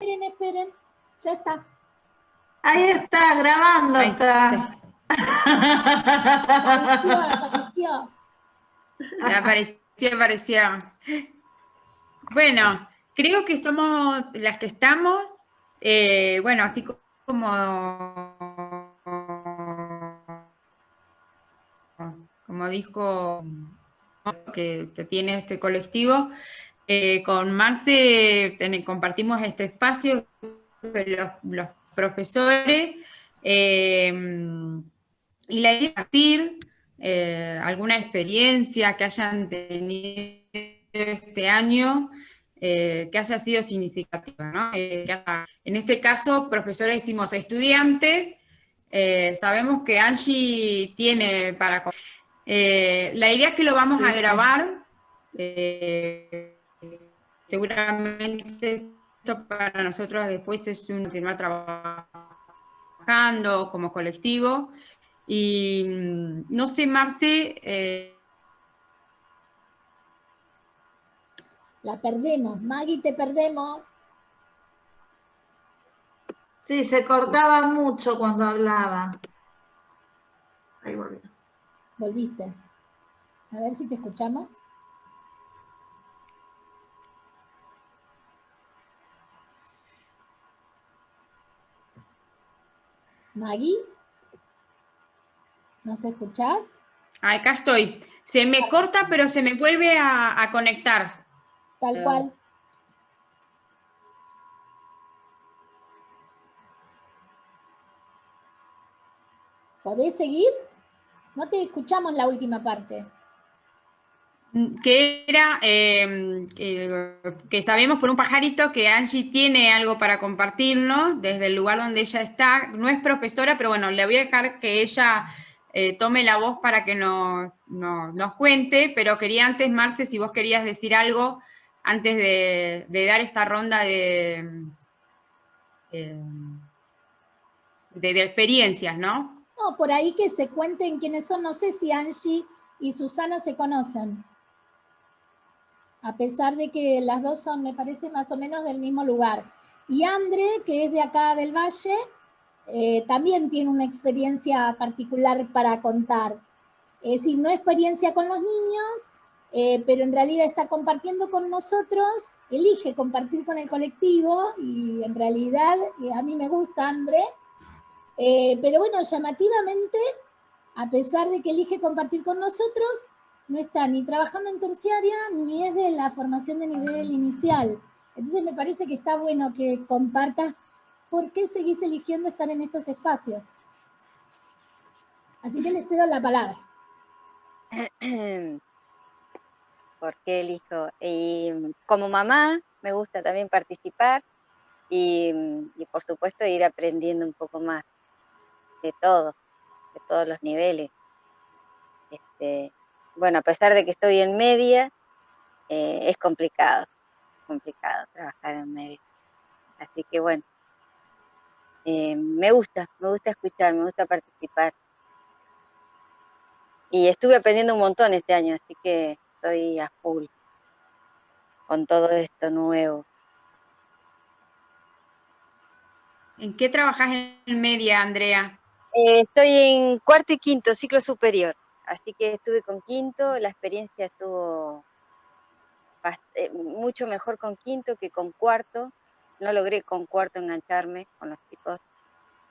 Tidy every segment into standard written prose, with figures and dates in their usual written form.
Esperen, ya está. Ahí está, grabando Ahí está. Apareció. Apareció. Bueno, creo que somos las que estamos, bueno, así como dijo que tiene este colectivo, con Marce compartimos este espacio de los profesores, y la idea es compartir alguna experiencia que hayan tenido este año, que haya sido significativa, ¿no? En este caso, profesores decimos estudiantes, sabemos que Angie tiene para... la idea es que lo vamos a grabar, seguramente esto para nosotros después es continuar trabajando como colectivo, y no sé, Marce... La perdemos. Maggie, te perdemos. Sí, se cortaba mucho cuando hablaba. Ahí volví. Volviste. A ver si te escuchamos. Maggie, ¿nos escuchás? Acá estoy. Se me corta, pero se me vuelve a conectar. Tal cual. ¿Podés seguir? No te escuchamos la última parte. Que era que sabemos por un pajarito que Angie tiene algo para compartirnos desde el lugar donde ella está. No es profesora, pero bueno, le voy a dejar que ella tome la voz para que nos cuente, pero quería antes, Marce, si vos querías decir algo antes de dar esta ronda de experiencias, ¿no? No, por ahí que se cuenten quiénes son. No sé si Angie y Susana se conocen. A pesar de que las dos son, me parece, más o menos del mismo lugar. Y Andre, que es de acá del Valle, también tiene una experiencia particular para contar. Es decir, no experiencia con los niños, pero en realidad está compartiendo con nosotros, elige compartir con el colectivo, y en realidad a mí me gusta Andre, pero bueno, llamativamente, a pesar de que elige compartir con nosotros, no está ni trabajando en terciaria, ni es de la formación de nivel inicial. Entonces me parece que está bueno que compartas por qué seguís eligiendo estar en estos espacios. Así que les cedo la palabra. ¿Por qué elijo? Y como mamá me gusta también participar y por supuesto ir aprendiendo un poco más de todo, de todos los niveles. Bueno, a pesar de que estoy en media, es complicado trabajar en media. Así que bueno, me gusta escuchar, me gusta participar. Y estuve aprendiendo un montón este año, así que estoy a full con todo esto nuevo. ¿En qué trabajás en media, Andrea? Estoy en cuarto y quinto, ciclo superior. Así que estuve con quinto, la experiencia estuvo mucho mejor con quinto que con cuarto. No logré con cuarto engancharme con los chicos,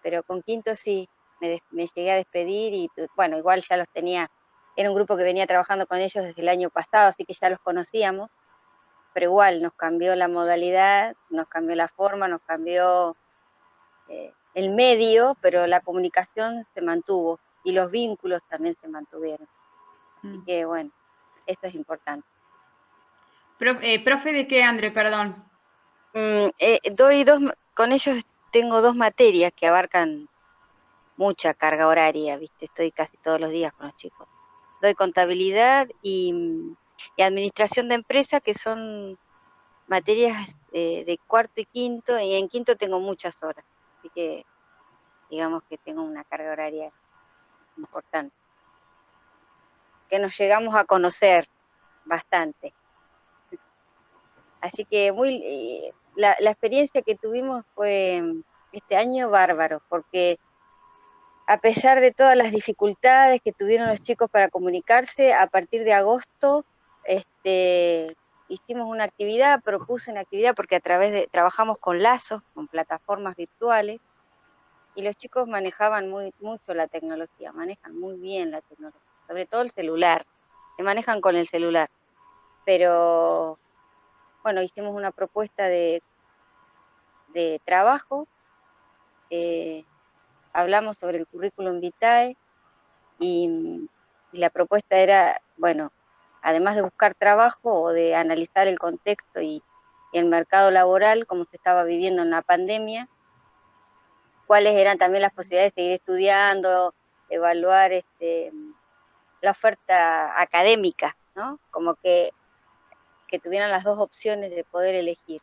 pero con quinto sí, me llegué a despedir y bueno, igual ya los tenía, era un grupo que venía trabajando con ellos desde el año pasado, así que ya los conocíamos, pero igual nos cambió la modalidad, nos cambió la forma, nos cambió el medio, pero la comunicación se mantuvo y los vínculos también se mantuvieron. Así que bueno, esto es importante. ¿Profe de qué, André? Perdón. Con ellos tengo 2 materias que abarcan mucha carga horaria, ¿viste? Estoy casi todos los días con los chicos. Doy contabilidad y administración de empresa, que son materias de cuarto y quinto, y en quinto tengo muchas horas, así que digamos que tengo una carga horaria importante, que nos llegamos a conocer bastante. Así que la experiencia que tuvimos fue este año bárbaro, porque a pesar de todas las dificultades que tuvieron los chicos para comunicarse, a partir de agosto hicimos una actividad, propuse una actividad porque trabajamos con lazos, con plataformas virtuales, y los chicos manejaban mucho la tecnología, manejan muy bien la tecnología, sobre todo el celular, se manejan con el celular. Pero bueno, hicimos una propuesta de trabajo, hablamos sobre el currículum vitae y la propuesta era, bueno, además de buscar trabajo o de analizar el contexto y el mercado laboral, como se estaba viviendo en la pandemia, cuáles eran también las posibilidades de seguir estudiando, evaluar la oferta académica, ¿no? Como que tuvieran las dos opciones de poder elegir.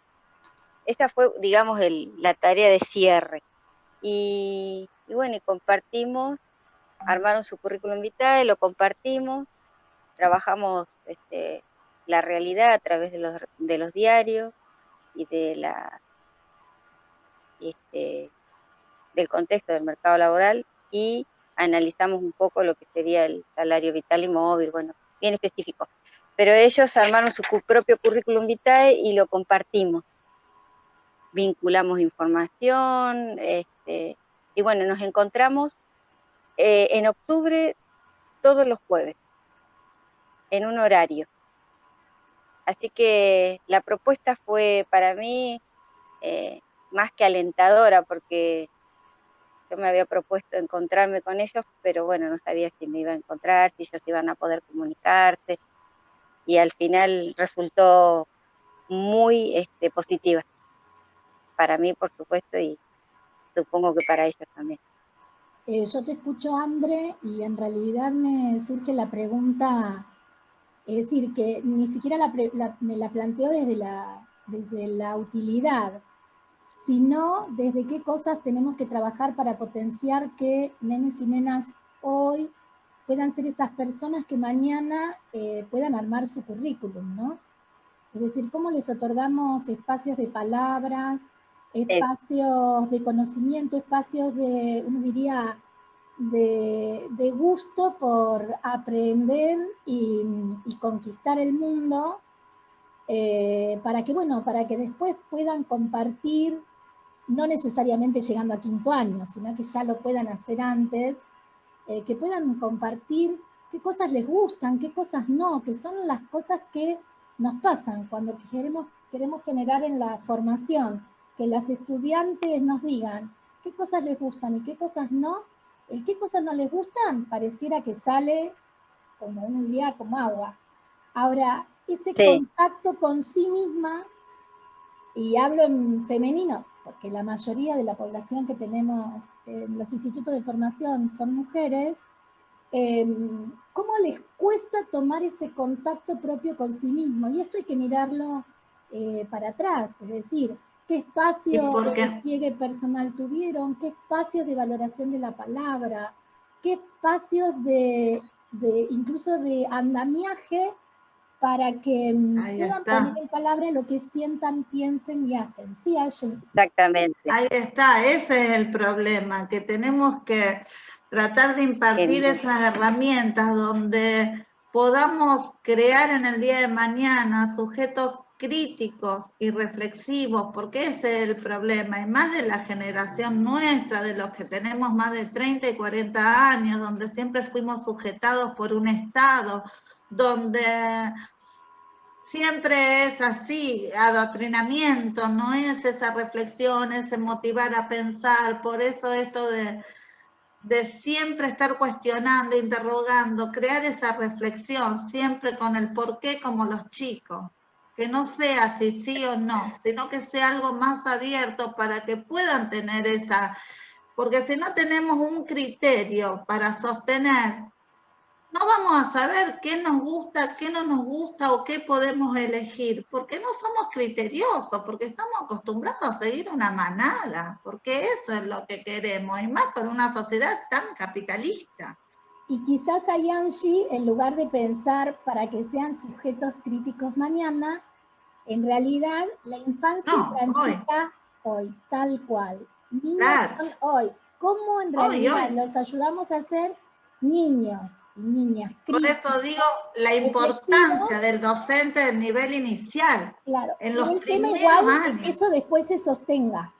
Esta fue, digamos, la tarea de cierre. Y bueno, y compartimos, armaron su currículum vitae, lo compartimos, trabajamos la realidad a través de los diarios y del contexto del mercado laboral, y analizamos un poco lo que sería el salario vital y móvil, bueno, bien específico. Pero ellos armaron su propio currículum vitae y lo compartimos. Vinculamos información, y bueno, nos encontramos en octubre todos los jueves, en un horario. Así que la propuesta fue para mí más que alentadora, porque yo me había propuesto encontrarme con ellos, pero bueno, no sabía si me iba a encontrar, si ellos iban a poder comunicarse, y al final resultó muy positiva. Para mí, por supuesto, y supongo que para ellos también. Yo te escucho, André, y en realidad me surge la pregunta, es decir, que ni siquiera me la planteo desde la utilidad, sino desde qué cosas tenemos que trabajar para potenciar que nenes y nenas hoy puedan ser esas personas que mañana puedan armar su currículum, ¿no? Es decir, cómo les otorgamos espacios de palabras, espacios de conocimiento, espacios de, uno diría, de gusto por aprender y conquistar el mundo, para que después puedan compartir, no necesariamente llegando a 5º año, sino que ya lo puedan hacer antes, que puedan compartir qué cosas les gustan, qué cosas no, que son las cosas que nos pasan cuando queremos generar en la formación, que las estudiantes nos digan qué cosas les gustan y qué cosas no. El qué cosas no les gustan pareciera que sale, como uno diría, como agua. Ahora, ese contacto con sí misma, y hablo en femenino, porque la mayoría de la población que tenemos en los institutos de formación son mujeres, ¿cómo les cuesta tomar ese contacto propio con sí mismo? Y esto hay que mirarlo para atrás, es decir, ¿qué espacio de despliegue personal tuvieron? ¿Qué espacios de valoración de la palabra? ¿Qué espacios incluso de andamiaje para que puedan poner en palabra lo que sientan, piensen y hacen? ¿Sí, Ashley? Exactamente. Ahí está, ese es el problema, que tenemos que tratar de impartir esas herramientas donde podamos crear en el día de mañana sujetos críticos y reflexivos, porque ese es el problema, y más de la generación nuestra, de los que tenemos más de 30 y 40 años, donde siempre fuimos sujetados por un Estado, donde siempre es así, adoctrinamiento, no es esa reflexión, ese motivar a pensar. Por eso esto de siempre estar cuestionando, interrogando, crear esa reflexión, siempre con el por qué, como los chicos. Que no sea si sí o no, sino que sea algo más abierto para que puedan tener esa... Porque si no tenemos un criterio para sostener, no vamos a saber qué nos gusta, qué no nos gusta o qué podemos elegir, porque no somos criteriosos, porque estamos acostumbrados a seguir una manada, porque eso es lo que queremos, y más con una sociedad tan capitalista. Y quizás ahí, Angie, en lugar de pensar para que sean sujetos críticos mañana, En realidad, la infancia No, transita hoy, tal cual. Niños Claro. son hoy. ¿Cómo en Hoy, realidad hoy. los ayudamos a ser niños y niñas? Por eso digo la importancia del docente del nivel inicial. Claro, En pero los el tema primeros igual es años. que eso después se sostenga,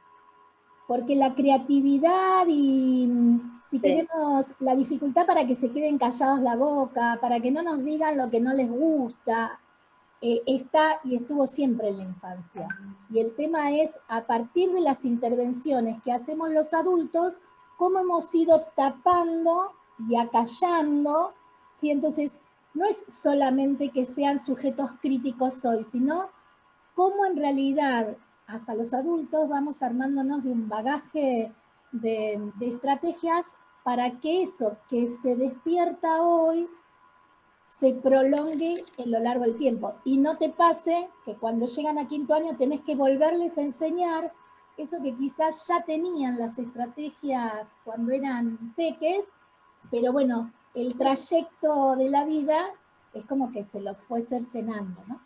porque la creatividad y si queremos la dificultad para que se queden callados la boca, para que no nos digan lo que no les gusta, está y estuvo siempre en la infancia. Y el tema es, a partir de las intervenciones que hacemos los adultos, cómo hemos ido tapando y acallando, ¿sí? Entonces, no es solamente que sean sujetos críticos hoy, sino cómo en realidad hasta los adultos vamos armándonos de un bagaje de estrategias para que eso que se despierta hoy se prolongue en lo largo del tiempo. Y no te pase que cuando llegan a 5º año tenés que volverles a enseñar eso que quizás ya tenían las estrategias cuando eran peques, pero bueno, el trayecto de la vida es como que se los fue cercenando, ¿no?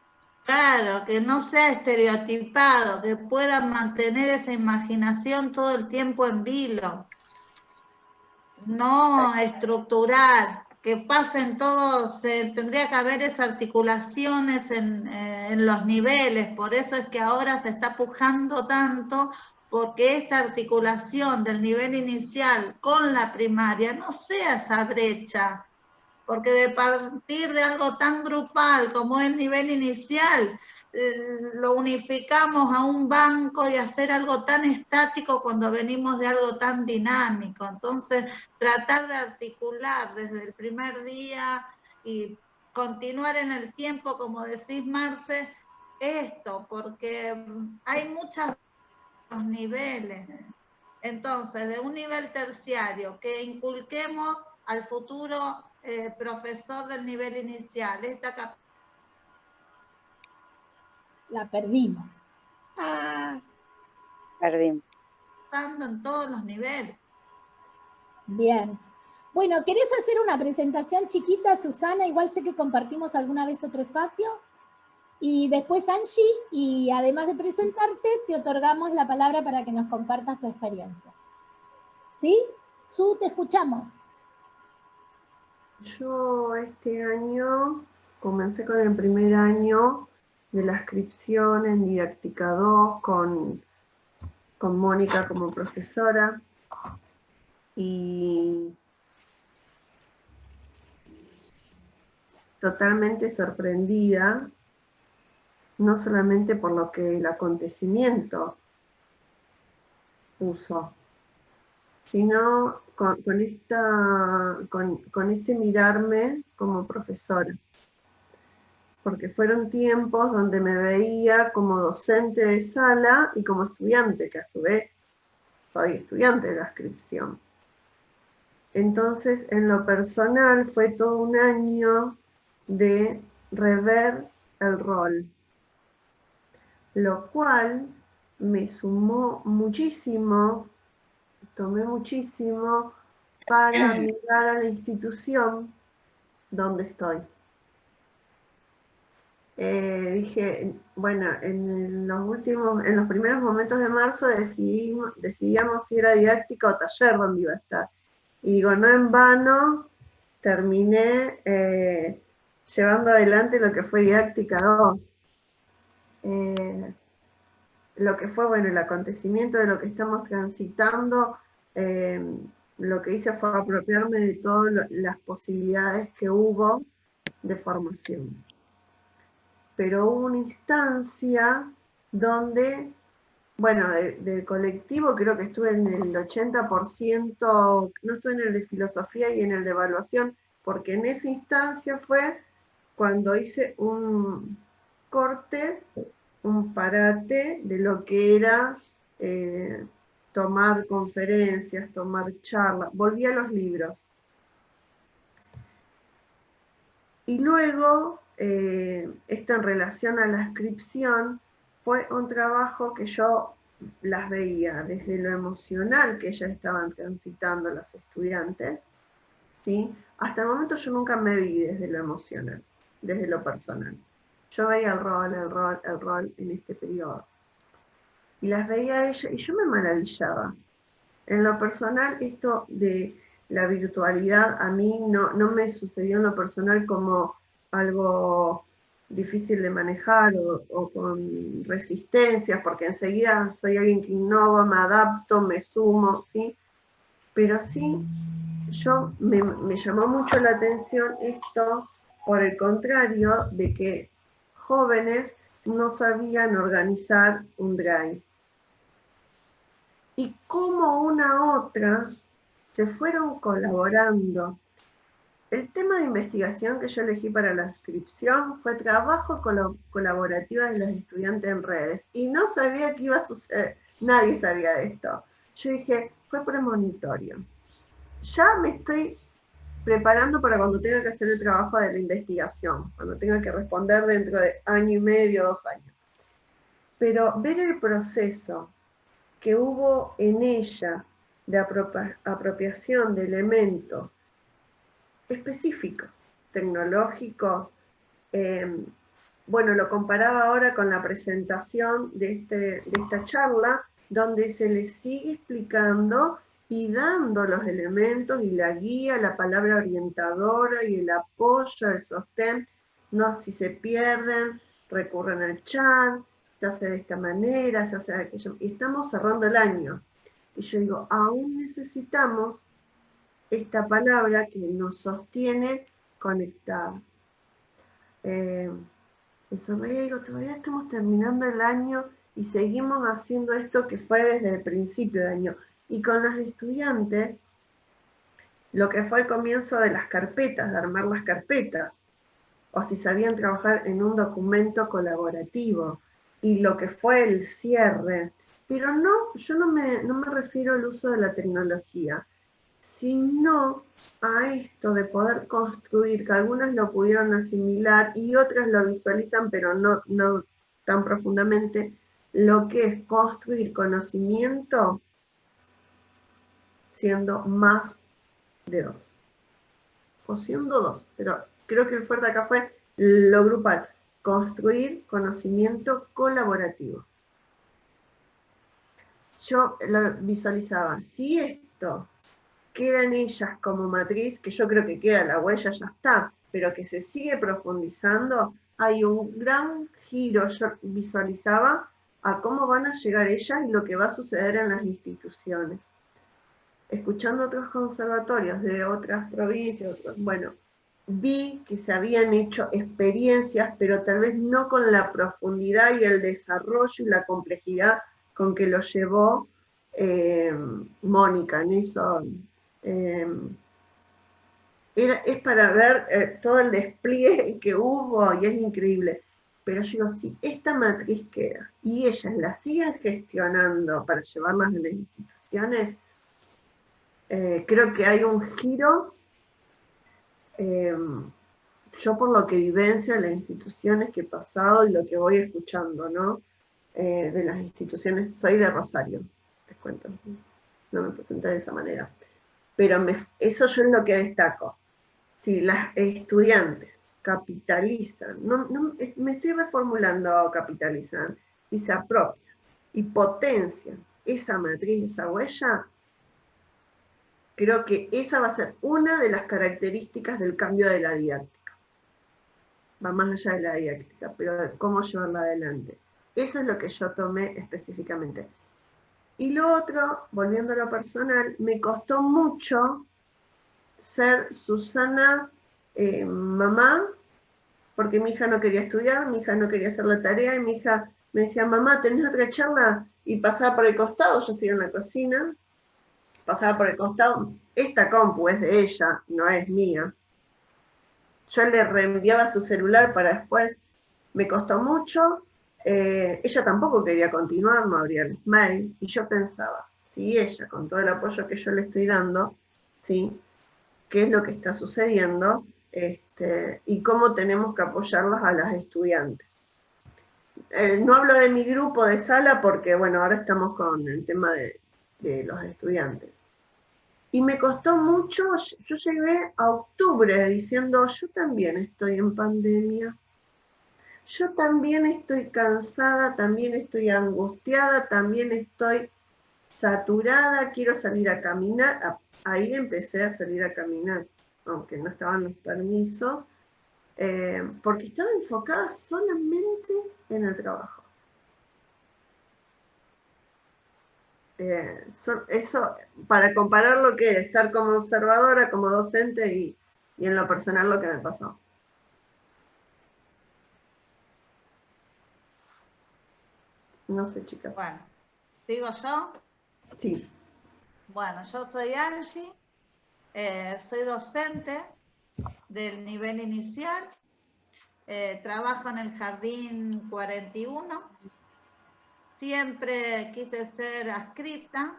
Claro, que no sea estereotipado, que puedan mantener esa imaginación todo el tiempo en vilo. No estructurar, que pasen todos, tendría que haber esas articulaciones en los niveles, por eso es que ahora se está pujando tanto, porque esta articulación del nivel inicial con la primaria no sea esa brecha, porque de partir de algo tan grupal como el nivel inicial, lo unificamos a un banco y hacer algo tan estático cuando venimos de algo tan dinámico. Entonces, tratar de articular desde el primer día y continuar en el tiempo, como decís, Marce, esto, porque hay muchos niveles. Entonces, de un nivel terciario, que inculquemos al futuro profesor del nivel inicial, esta capacidad. La perdimos. Perdimos. En todos los niveles. Bien. Bueno, ¿querés hacer una presentación chiquita, Susana? Igual sé que compartimos alguna vez otro espacio. Y después, Angie, y además de presentarte, te otorgamos la palabra para que nos compartas tu experiencia. ¿Sí? Su, te escuchamos. Yo este año comencé con el primer año de la inscripción en Didáctica 2 con Mónica como profesora y totalmente sorprendida, no solamente por lo que el acontecimiento puso, sino con este mirarme como profesora. Porque fueron tiempos donde me veía como docente de sala y como estudiante, que a su vez soy estudiante de la inscripción. Entonces, en lo personal, fue todo un año de rever el rol, lo cual me sumó muchísimo, tomé muchísimo para mirar a la institución donde estoy. Dije, bueno, en los primeros momentos de marzo decidíamos si era didáctica o taller donde iba a estar. Y digo, no en vano, terminé llevando adelante lo que fue Didáctica 2. Lo que fue, bueno, el acontecimiento de lo que estamos transitando, lo que hice fue apropiarme de todas las posibilidades que hubo de formación. Pero hubo una instancia donde, bueno, del colectivo creo que estuve en el 80%, no estuve en el de filosofía y en el de evaluación, porque en esa instancia fue cuando hice un corte, un parate de lo que era tomar conferencias, tomar charlas, volví a los libros. Y luego, esto en relación a la inscripción, fue un trabajo que yo las veía desde lo emocional que ellas estaban transitando las estudiantes, ¿sí? Hasta el momento yo nunca me vi desde lo emocional, desde lo personal. Yo veía el rol en este periodo. Y las veía a ella y yo me maravillaba. En lo personal, esto de la virtualidad a mí no me sucedió en lo personal como algo difícil de manejar o con resistencias, porque enseguida soy alguien que innova, me adapto, me sumo, ¿sí? Pero sí, me llamó mucho la atención esto, por el contrario, de que jóvenes no sabían organizar un drive. Y como una otra se fueron colaborando. El tema de investigación que yo elegí para la inscripción fue trabajo colaborativo de los estudiantes en redes. Y no sabía qué iba a suceder, nadie sabía de esto. Yo dije, fue premonitorio. Ya me estoy preparando para cuando tenga que hacer el trabajo de la investigación, cuando tenga que responder dentro de año y medio, 2 años. Pero ver el proceso que hubo en ella de apropiación de elementos específicos, tecnológicos, bueno, lo comparaba ahora con la presentación de esta charla, donde se les sigue explicando y dando los elementos y la guía, la palabra orientadora y el apoyo, el sostén, no, si se pierden, recurren al chat, se hace de esta manera, se hace de aquello. Y estamos cerrando el año. Y yo digo, aún necesitamos esta palabra que nos sostiene conectados. Me sonreía y digo, todavía estamos terminando el año y seguimos haciendo esto que fue desde el principio de año. Y con los estudiantes, lo que fue el comienzo de las carpetas, de armar las carpetas, o si sabían trabajar en un documento colaborativo, y lo que fue el cierre. Pero no, yo no me refiero al uso de la tecnología, sino a esto de poder construir, que algunas lo pudieron asimilar y otras lo visualizan, pero no tan profundamente, lo que es construir conocimiento siendo más de 2. O siendo 2, pero creo que el fuerte acá fue lo grupal, construir conocimiento colaborativo. Yo lo visualizaba, si esto queda en ellas como matriz, que yo creo que queda, la huella ya está, pero que se sigue profundizando, hay un gran giro, yo visualizaba, a cómo van a llegar ellas y lo que va a suceder en las instituciones. Escuchando otros conservatorios de otras provincias, bueno, vi que se habían hecho experiencias, pero tal vez no con la profundidad y el desarrollo y la complejidad con que lo llevó Mónica en eso. Es para ver todo el despliegue que hubo y es increíble. Pero yo digo, si esta matriz queda y ellas la siguen gestionando para llevarlas a las instituciones, creo que hay un giro. Yo por lo que vivencio en las instituciones que he pasado y lo que voy escuchando, ¿no? De las instituciones, soy de Rosario, les cuento, no me presenté de esa manera. Pero eso yo es lo que destaco. Si las estudiantes capitalizan, me estoy reformulando capitalizan, y se apropian y potencian esa matriz, esa huella, creo que esa va a ser una de las características del cambio de la didáctica. Va más allá de la didáctica, pero de cómo llevarla adelante. Eso es lo que yo tomé específicamente. Y lo otro, volviendo a lo personal, me costó mucho ser Susana mamá, porque mi hija no quería estudiar, mi hija no quería hacer la tarea, y mi hija me decía, mamá, ¿tenés otra charla? Y pasaba por el costado, yo estoy en la cocina, pasaba por el costado, esta compu es de ella, no es mía. Yo le reenviaba su celular para después, me costó mucho, ella tampoco quería continuar, no abría el mail, y yo pensaba, si ella, con todo el apoyo que yo le estoy dando, ¿sí? ¿Qué es lo que está sucediendo? Y cómo tenemos que apoyarlas a las estudiantes. No hablo de mi grupo de sala porque, bueno, ahora estamos con el tema de los estudiantes. Y me costó mucho, yo llegué a octubre diciendo, yo también estoy en pandemia. yo también estoy cansada, también estoy angustiada, también estoy saturada, quiero salir a caminar. Ahí empecé a salir a caminar, aunque no estaban los permisos, porque estaba enfocada solamente en el trabajo. Eso, para comparar lo que era estar como observadora, como docente y en lo personal lo que me pasó. No sé, chicas. Bueno, ¿sigo yo? Sí. Bueno, yo soy Angie, soy docente del nivel inicial, trabajo en el Jardín 41, siempre quise ser adscripta,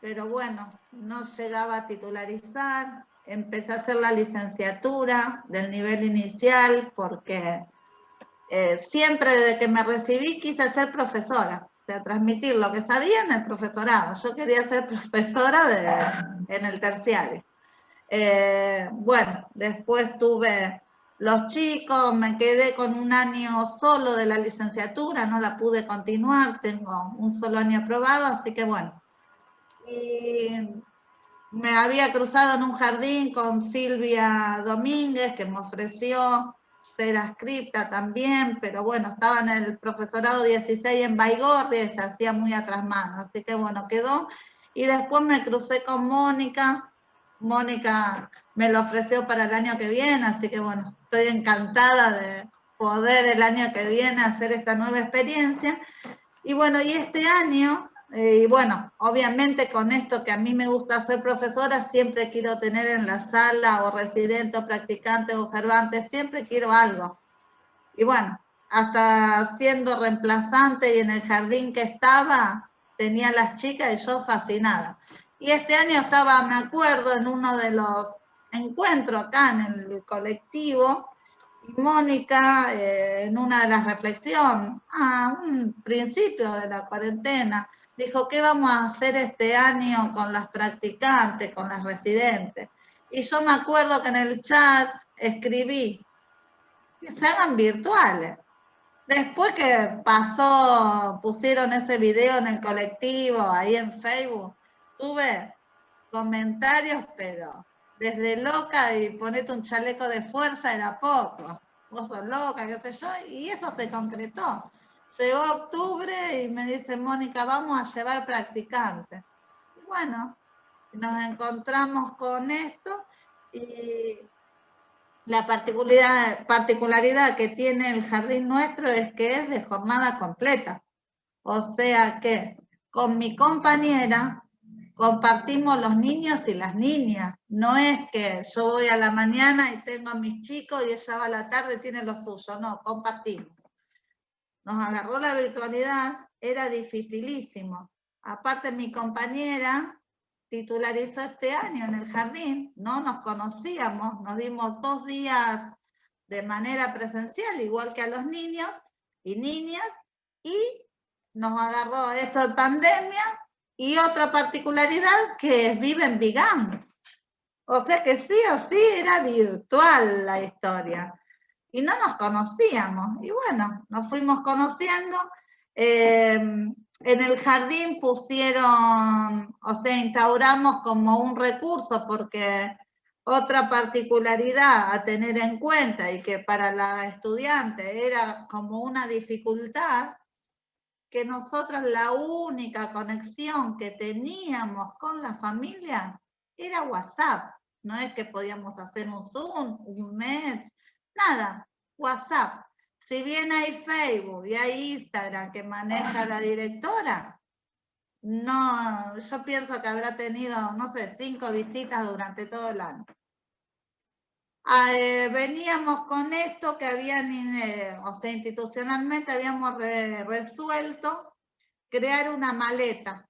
pero bueno, no llegaba a titularizar, empecé a hacer la licenciatura del nivel inicial porque siempre desde que me recibí quise ser profesora, o sea, transmitir lo que sabía en el profesorado. Yo quería ser profesora en el terciario. Bueno, después tuve los chicos, me quedé con un año solo de la licenciatura, no la pude continuar, tengo un solo año aprobado, así que bueno. Y me había cruzado en un jardín con Silvia Domínguez, que me ofreció ser adscripta también, pero bueno, estaba en el profesorado 16 en Baigorria y se hacía muy atrás mano, así que bueno, quedó. Y después me crucé con Mónica. Mónica me lo ofreció para el año que viene, así que bueno, estoy encantada de poder el año que viene hacer esta nueva experiencia. Y bueno, y este año, y bueno, obviamente con esto que a mí me gusta ser profesora, siempre quiero tener en la sala o residente o practicante o observante, siempre quiero algo. Y bueno, hasta siendo reemplazante y en el jardín que estaba, tenía las chicas y yo fascinada. Y este año estaba, me acuerdo, en uno de los encuentros acá en el colectivo, y Mónica, en una de las reflexiones, a un principio de la cuarentena, dijo, ¿qué vamos a hacer este año con las practicantes, con las residentes? Y yo me acuerdo que en el chat escribí, que se hagan virtuales. Después que pasó, pusieron ese video en el colectivo, ahí en Facebook, tuve comentarios, pero desde loca y ponete un chaleco de fuerza era poco. Vos sos loca, qué sé yo, y eso se concretó. Llegó octubre y me dice, Mónica, vamos a llevar practicantes. Y bueno, nos encontramos con esto y la particularidad que tiene el jardín nuestro es que es de jornada completa. O sea que con mi compañera compartimos los niños y las niñas. No es que yo voy a la mañana y tengo a mis chicos y ella va a la tarde y tiene lo suyo. No, compartimos. Nos agarró la virtualidad, era dificilísimo. Aparte mi compañera titularizó este año en el jardín, no nos conocíamos, nos vimos 2 días de manera presencial, igual que a los niños y niñas, y nos agarró esto de pandemia, y otra particularidad que vive en Vigán. O sea que sí o sí era virtual la historia. Y no nos conocíamos. Y bueno, nos fuimos conociendo. En el jardín pusieron, o sea, instauramos como un recurso, porque otra particularidad a tener en cuenta y que para la estudiante era como una dificultad, que nosotros la única conexión que teníamos con la familia era WhatsApp. No es que podíamos hacer un Zoom, un Meet, nada, WhatsApp. Si bien hay Facebook y hay Instagram que maneja la directora, no, yo pienso que habrá tenido, no sé, 5 visitas durante todo el año. Veníamos con esto que habían, o sea, institucionalmente habíamos resuelto crear una maleta.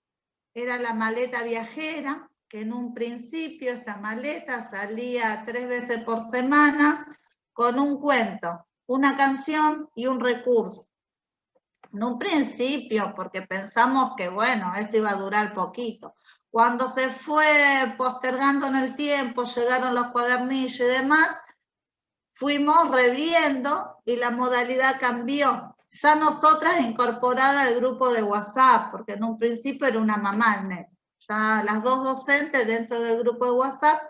Era la maleta viajera, que en un principio esta maleta salía 3 veces por semana con un cuento, una canción y un recurso. En un principio, porque pensamos que, bueno, esto iba a durar poquito. Cuando se fue postergando en el tiempo, llegaron los cuadernillos y demás, fuimos reviendo y la modalidad cambió. Ya nosotras incorporada al grupo de WhatsApp, porque en un principio era una mamá el mes. Ya las dos docentes dentro del grupo de WhatsApp,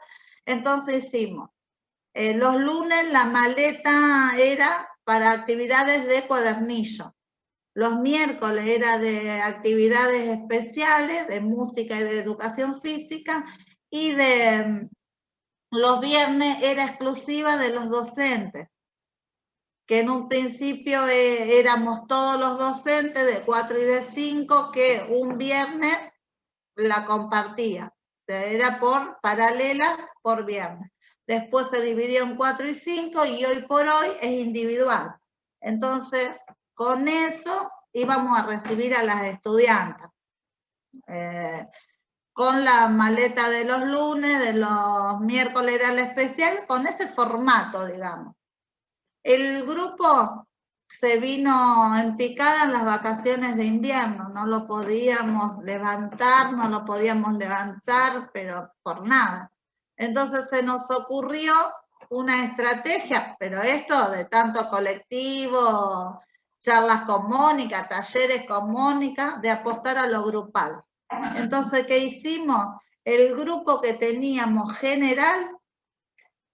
entonces hicimos. Los lunes la maleta era para actividades de cuadernillo. Los miércoles era de actividades especiales, de música y de educación física, y los viernes era exclusiva de los docentes, que en un principio éramos todos los docentes de 4 y de 5, que un viernes la compartía. Era por paralela por viernes. Después se dividió en 4 y 5 y hoy por hoy es individual. Entonces, con eso íbamos a recibir a las estudiantes. Con la maleta de los lunes, de los miércoles era el especial, con ese formato, digamos. El grupo se vino en picada en las vacaciones de invierno, no lo podíamos levantar, pero por nada. Entonces se nos ocurrió una estrategia, pero esto de tanto colectivo, charlas con Mónica, talleres con Mónica, de apostar a lo grupal. Entonces, ¿qué hicimos? El grupo que teníamos general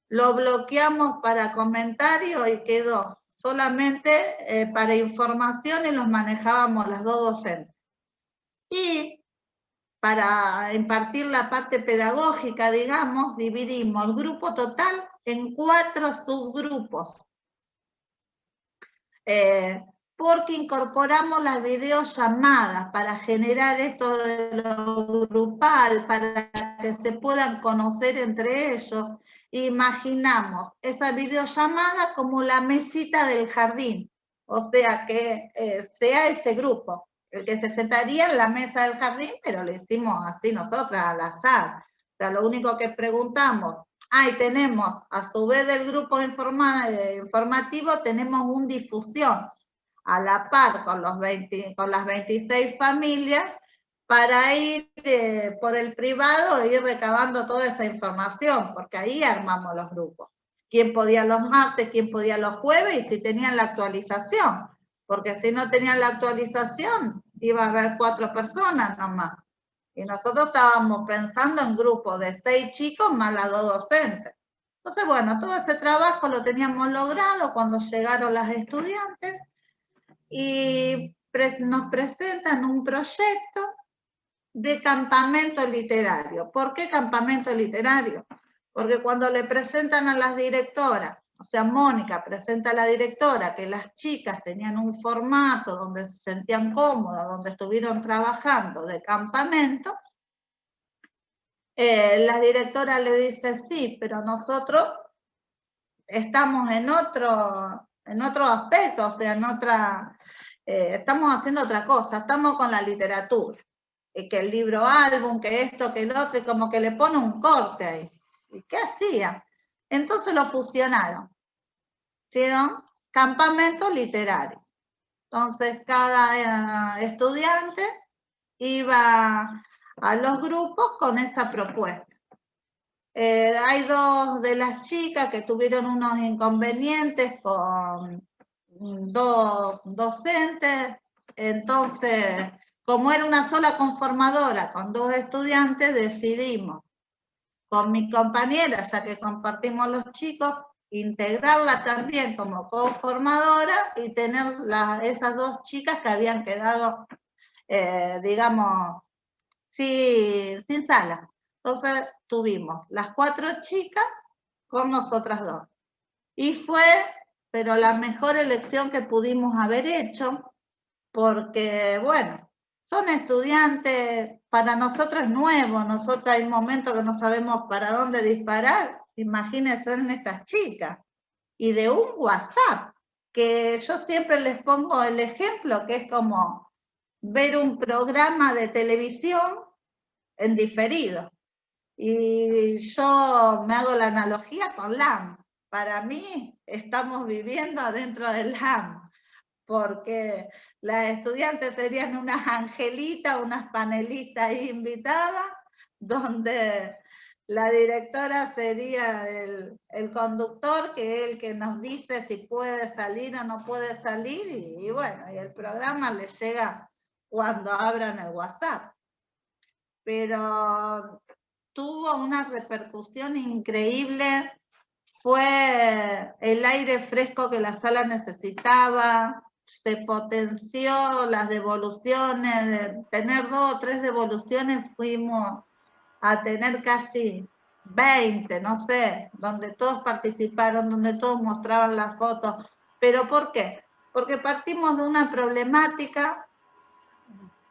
lo bloqueamos para comentarios y quedó solamente para información y los manejábamos las dos docentes. Y para impartir la parte pedagógica, digamos, dividimos el grupo total en 4 subgrupos. Porque incorporamos las videollamadas para generar esto de lo grupal, para que se puedan conocer entre ellos. Imaginamos esa videollamada como la mesita del jardín, o sea que sea ese grupo el que se sentaría en la mesa del jardín, pero lo hicimos así nosotras, al azar. O sea, lo único que preguntamos, y tenemos, a su vez del grupo informativo, tenemos un difusión a la par con las 26 familias, para ir por el privado e ir recabando toda esa información, porque ahí armamos los grupos. Quién podía los martes, quién podía los jueves, y si tenían la actualización, porque si no tenían la actualización, iba a haber 4 personas nomás. Y nosotros estábamos pensando en grupos de 6 chicos más las 2 docentes. Entonces, bueno, todo ese trabajo lo teníamos logrado cuando llegaron las estudiantes y nos presentan un proyecto de campamento literario. ¿Por qué campamento literario? Porque cuando le presentan a las directoras, o sea, Mónica presenta a la directora que las chicas tenían un formato donde se sentían cómodas, donde estuvieron trabajando de campamento, la directora le dice, sí, pero nosotros estamos en otro aspecto, o sea, estamos haciendo otra cosa, estamos con la literatura, que el libro álbum, que esto, que el otro, y como que le pone un corte ahí. ¿Y qué hacían? Entonces lo fusionaron. Hicieron campamento literario. Entonces cada estudiante iba a los grupos con esa propuesta. Hay 2 de las chicas que tuvieron unos inconvenientes con 2 docentes, entonces, como era una sola conformadora con 2 estudiantes, decidimos con mis compañeras, ya que compartimos los chicos, integrarla también como conformadora y tener esas 2 chicas que habían quedado, digamos, sin sala. Entonces tuvimos las 4 chicas con nosotras 2. Y fue, pero la mejor elección que pudimos haber hecho, porque, bueno, son estudiantes, para nosotros nuevos, nosotros hay momentos que no sabemos para dónde disparar, imagínense en estas chicas. Y de un WhatsApp, que yo siempre les pongo el ejemplo, que es como ver un programa de televisión en diferido. Y yo me hago la analogía con LAM. Para mí estamos viviendo adentro del LAM, porque las estudiantes tenían unas angelitas, unas panelistas ahí invitadas, donde La directora sería el conductor, que es el que nos dice si puede salir o no puede salir, y bueno, y el programa le llega cuando abran el WhatsApp. Pero tuvo una repercusión increíble, fue el aire fresco que la sala necesitaba, se potenció las devoluciones, de tener 2 o 3 devoluciones fuimos a tener casi 20, no sé, donde todos participaron, donde todos mostraban las fotos. ¿Pero por qué? Porque partimos de una problemática,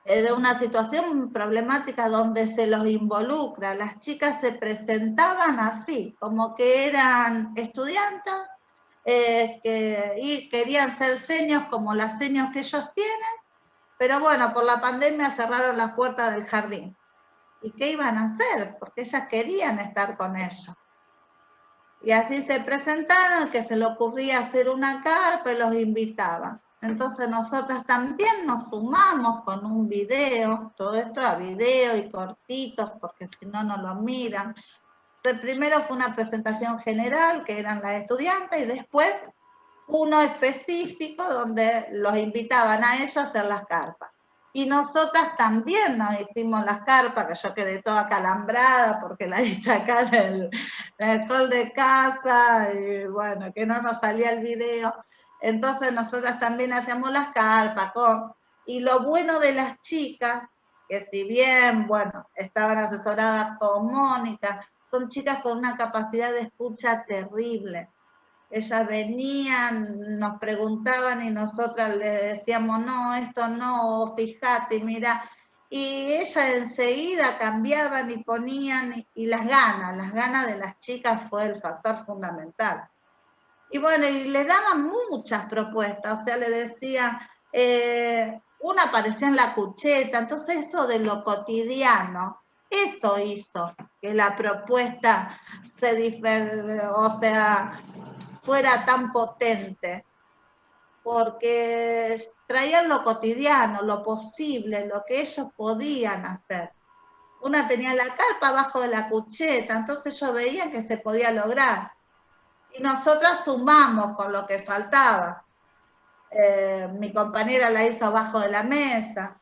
de una situación problemática donde se los involucra. Las chicas se presentaban así, como que eran estudiantes, y querían ser seños como las seños que ellos tienen, pero bueno, por la pandemia cerraron las puertas del jardín. ¿Y qué iban a hacer? Porque ellas querían estar con ellos. Y así se presentaron, que se le ocurría hacer una carpa y los invitaban. Entonces nosotras también nos sumamos con un video, todo esto a video y cortitos, porque si no, no lo miran. Entonces, primero fue una presentación general, que eran las estudiantes, y después uno específico donde los invitaban a ellos a hacer las carpas. Y nosotras también nos hicimos las carpas, que yo quedé toda calambrada porque la hice acá en el hall de casa, y bueno, que no nos salía el video. Entonces nosotras también hacemos las carpas. Y lo bueno de las chicas, que si bien, bueno, estaban asesoradas con Mónica, son chicas con una capacidad de escucha terrible. Ellas venían, nos preguntaban y nosotras le decíamos, no, esto no, fíjate, mira. Y ellas enseguida cambiaban y ponían, y las ganas de las chicas fue el factor fundamental. Y bueno, y le daban muchas propuestas, o sea, le decían, una aparecía en la cucheta, entonces eso de lo cotidiano, eso hizo que la propuesta fuera tan potente, porque traían lo cotidiano, lo posible, lo que ellos podían hacer. Una tenía la carpa abajo de la cucheta, entonces yo veía que se podía lograr. Y nosotras sumamos con lo que faltaba. Mi compañera la hizo abajo de la mesa,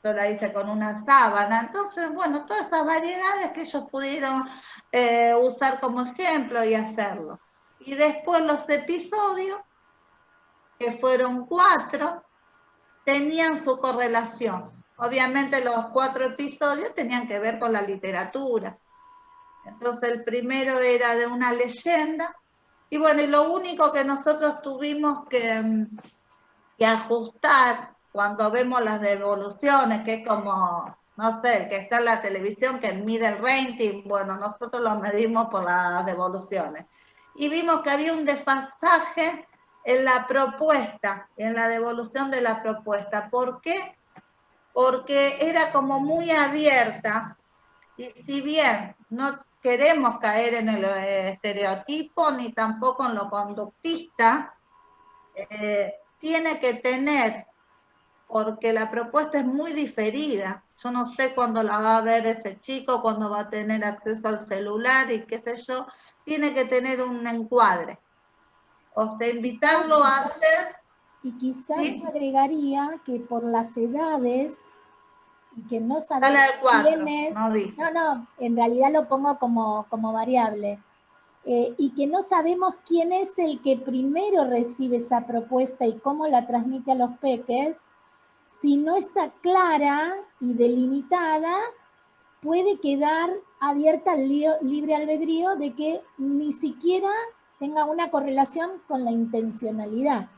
yo la hice con una sábana. Entonces, bueno, todas esas variedades que ellos pudieron usar como ejemplo y hacerlo. Y después los episodios, que fueron 4, tenían su correlación. Obviamente los 4 episodios tenían que ver con la literatura. Entonces el primero era de una leyenda, y bueno, y lo único que nosotros tuvimos que ajustar cuando vemos las devoluciones, que es como, no sé, el que está en la televisión que mide el rating, bueno, nosotros lo medimos por las devoluciones. Y vimos que había un desfasaje en la propuesta, en la devolución de la propuesta. ¿Por qué? Porque era como muy abierta, y si bien no queremos caer en el estereotipo ni tampoco en lo conductista, tiene que tener, porque la propuesta es muy diferida. Yo no sé cuándo la va a ver ese chico, cuándo va a tener acceso al celular y qué sé yo, tiene que tener un encuadre. O sea, invitarlo a hacer... Y quizás ¿sí? agregaría que por las edades, y que no sabemos quién es, no, en realidad lo pongo como variable, y que no sabemos quién es el que primero recibe esa propuesta y cómo la transmite a los peques. Si no está clara y delimitada, puede quedar abierta al libre albedrío de que ni siquiera tenga una correlación con la intencionalidad,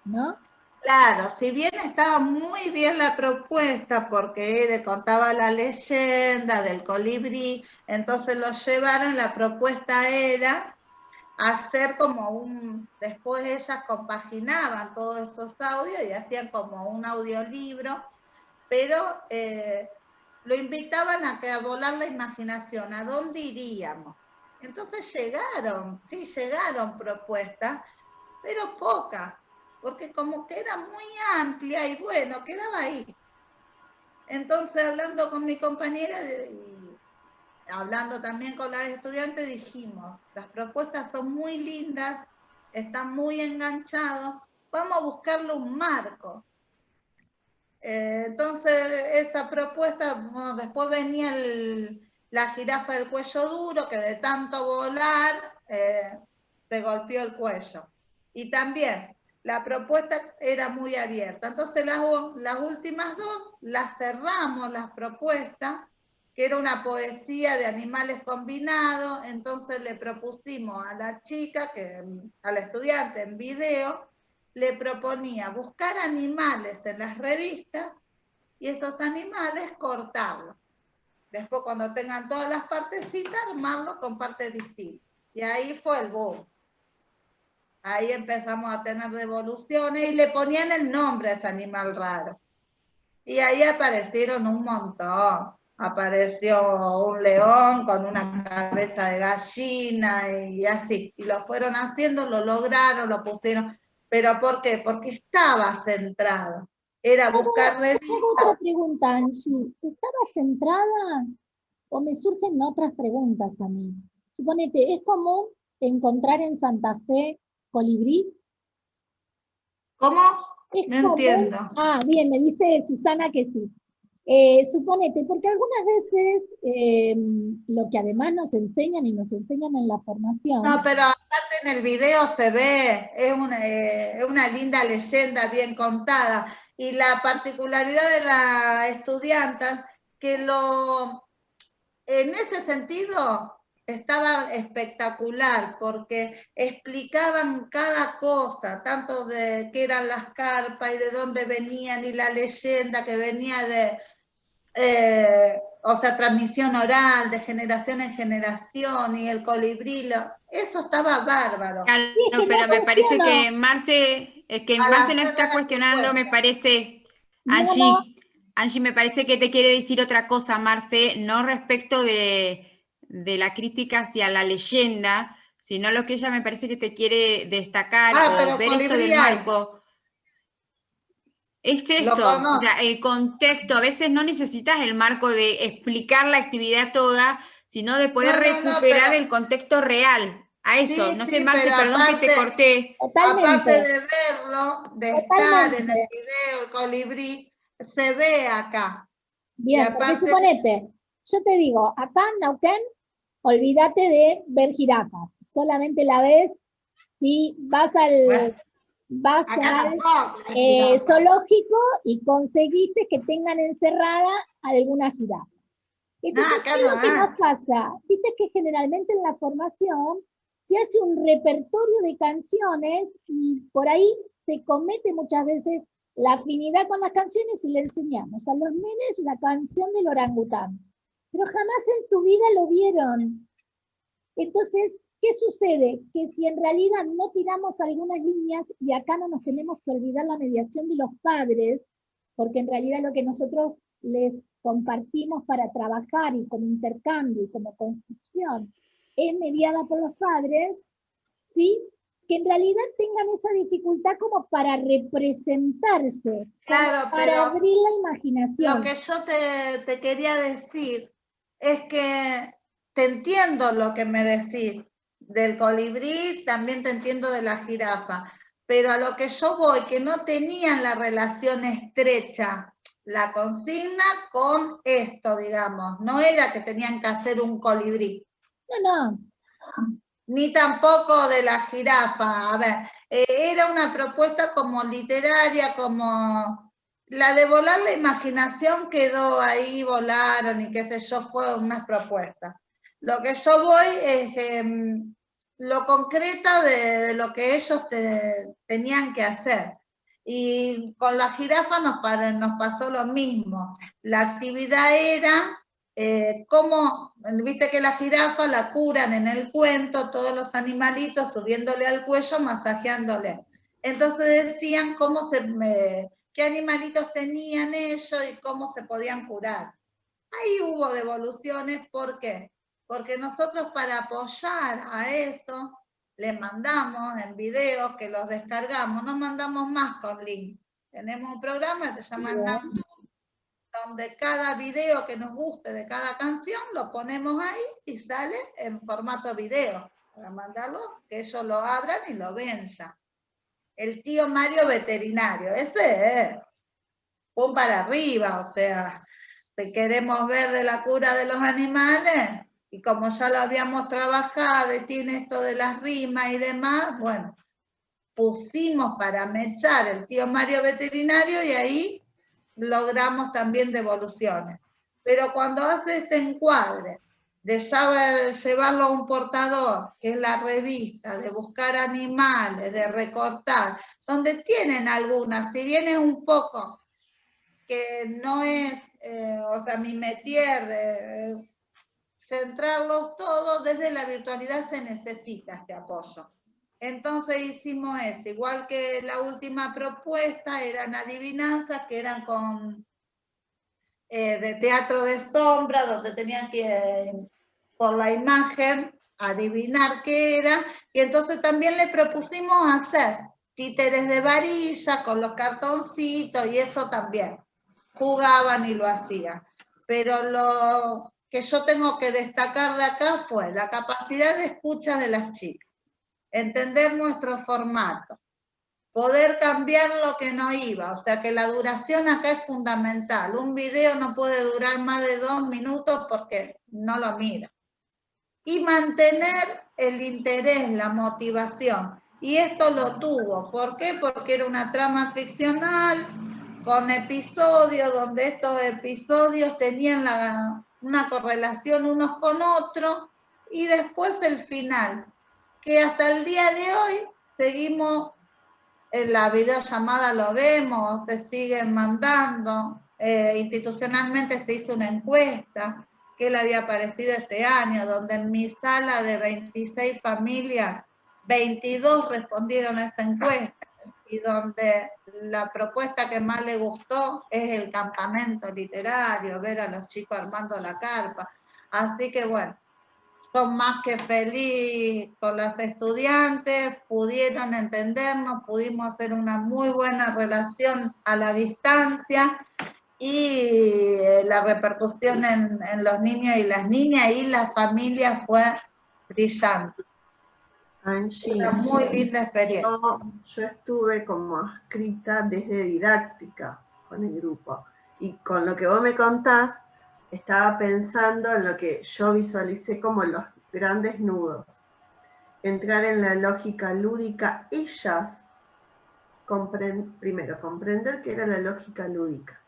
¿no? Claro, si bien estaba muy bien la propuesta, porque le contaba la leyenda del colibrí, entonces lo llevaron, la propuesta era hacer como después ellas compaginaban todos esos audios y hacían como un audiolibro, pero lo invitaban a volar la imaginación, ¿a dónde iríamos? Entonces llegaron propuestas, pero pocas, porque como que era muy amplia y bueno, quedaba ahí. Entonces, hablando con mi compañera, hablando también con las estudiantes, dijimos, las propuestas son muy lindas, están muy enganchados, vamos a buscarle un marco. Entonces, esa propuesta, bueno, después venía la jirafa del cuello duro, que de tanto volar se golpeó el cuello. Y también la propuesta era muy abierta. Entonces, las últimas dos las cerramos, las propuestas, que era una poesía de animales combinados. Entonces, le propusimos a la chica, a la estudiante en video, le proponía buscar animales en las revistas y esos animales cortarlos. Después, cuando tengan todas las partecitas, armarlos con partes distintas. Y ahí fue el boom. Ahí empezamos a tener devoluciones y le ponían el nombre a ese animal raro. Y ahí aparecieron un montón. Apareció un león con una cabeza de gallina y así. Y lo fueron haciendo, lo lograron, lo pusieron. ¿Pero por qué? Porque estaba centrado. Era buscar revistas. Hago otra pregunta, Angie. ¿Estaba centrada o me surgen otras preguntas a mí? Suponete, ¿es común encontrar en Santa Fe colibrís? ¿Cómo? ¿Es No común? entiendo. Ah, bien, me dice Susana que sí. Suponete, porque algunas veces lo que además nos enseñan y nos enseñan en la formación. No, pero aparte en el video se ve, es una linda leyenda bien contada. Y la particularidad de la estudianta, que en ese sentido estaba espectacular, porque explicaban cada cosa, tanto de qué eran las carpas y de dónde venían, y la leyenda que venía de... o sea, transmisión oral, de generación en generación, y el colibrí, eso estaba bárbaro. Claro, Sí, es que pero no me parece cuestiono. que Marce Al no hacer está la cuestionando, me propuesta. parece, No, Angie, me parece que te quiere decir otra cosa, Marce, no respecto de la crítica hacia la leyenda, sino lo que ella me parece que te quiere destacar o pero ver esto colibrí del hay. marco. Es Lo eso, o conozco. sea, el contexto, a veces no necesitas el marco de explicar la actividad toda, sino de poder recuperar pero el contexto real. A eso, sí, no sé, sí, Marce, pero perdón que te corté. aparte totalmente, de verlo, de estar en el totalmente. video, el colibrí, se ve acá. Y Bien, porque aparte, suponete, yo te digo, acá en Neuquén, olvídate de ver jirafas, solamente la ves si vas bueno, vas acá al tampoco hay jirafa. zoológico y conseguiste que tengan encerrada alguna jirafa. No, Entonces, acá ¿qué es no lo que nos hay. pasa? Viste que generalmente en la formación se hace un repertorio de canciones y por ahí se comete muchas veces la afinidad con las canciones y le enseñamos a los nenes la canción del orangután. Pero jamás en su vida lo vieron. Entonces, ¿qué sucede? Que si en realidad no tiramos algunas líneas, y acá no nos tenemos que olvidar la mediación de los padres, porque en realidad lo que nosotros les compartimos para trabajar y como intercambio y como construcción es mediada por los padres, ¿sí? Que en realidad tengan esa dificultad como para representarse, Claro, para pero abrir la imaginación. lo que yo te quería decir es que te entiendo lo que me decís del colibrí, también te entiendo de la jirafa, pero a lo que yo voy, que no tenían la relación estrecha, la consigna con esto, digamos, no era que tenían que hacer un colibrí. No. Ni tampoco de la jirafa, a ver, era una propuesta como literaria, como la de volar la imaginación quedó ahí, volaron y qué sé yo, fue unas propuestas. Lo que yo voy es lo concreto de lo que ellos tenían que hacer. Y con la jirafa nos pasó lo mismo. La actividad era cómo, viste que la jirafa la curan en el cuento, todos los animalitos subiéndole al cuello, masajeándole. Entonces decían qué animalitos tenían ellos y cómo se podían curar. Ahí hubo devoluciones, ¿por qué? Porque nosotros para apoyar a eso, les mandamos en videos que los descargamos, no mandamos más con link. Tenemos un programa que se llama NAMTU, donde cada video que nos guste de cada canción lo ponemos ahí y sale en formato video, para mandarlo, que ellos lo abran y lo ven ya. El tío Mario veterinario, ese es pum para arriba, o sea, te queremos ver de la cura de los animales, y como ya lo habíamos trabajado y tiene esto de las rimas y demás, bueno, pusimos para mechar el tío Mario veterinario y ahí logramos también devoluciones. Pero cuando hace este encuadre de llevarlo a un portador, que es la revista, de buscar animales, de recortar, donde tienen algunas, si bien es un poco que no es, o sea, mi métier de centrarlos todos, desde la virtualidad se necesita este apoyo. Entonces hicimos eso, igual que la última propuesta, eran adivinanzas que eran con de teatro de sombra, donde tenían que, por la imagen, adivinar qué era, y entonces también le propusimos hacer títeres de varilla con los cartoncitos, y eso también, jugaban y lo hacían. Pero lo que yo tengo que destacar de acá fue la capacidad de escucha de las chicas, entender nuestro formato, poder cambiar lo que no iba, o sea que la duración acá es fundamental. Un video no puede durar más de 2 minutos porque no lo mira. Y mantener el interés, la motivación. Y esto lo tuvo. ¿Por qué? Porque era una trama ficcional con episodios, donde estos episodios tenían una correlación unos con otros, y después el final, que hasta el día de hoy seguimos. En la videollamada lo vemos, te siguen mandando, institucionalmente se hizo una encuesta, que le había parecido este año, donde en mi sala de 26 familias, 22 respondieron a esa encuesta, y donde la propuesta que más le gustó es el campamento literario, ver a los chicos armando la carpa. Así que bueno, son más que feliz con las estudiantes, pudieron entendernos, pudimos hacer una muy buena relación a la distancia, y la repercusión en los niños y las niñas y la familia fue brillante. Angie, Una muy linda experiencia. yo estuve como adscrita desde didáctica con el grupo, y con lo que vos me contás, estaba pensando en lo que yo visualicé como los grandes nudos. Entrar en la lógica lúdica, ellas, primero, comprender qué era la lógica lúdica.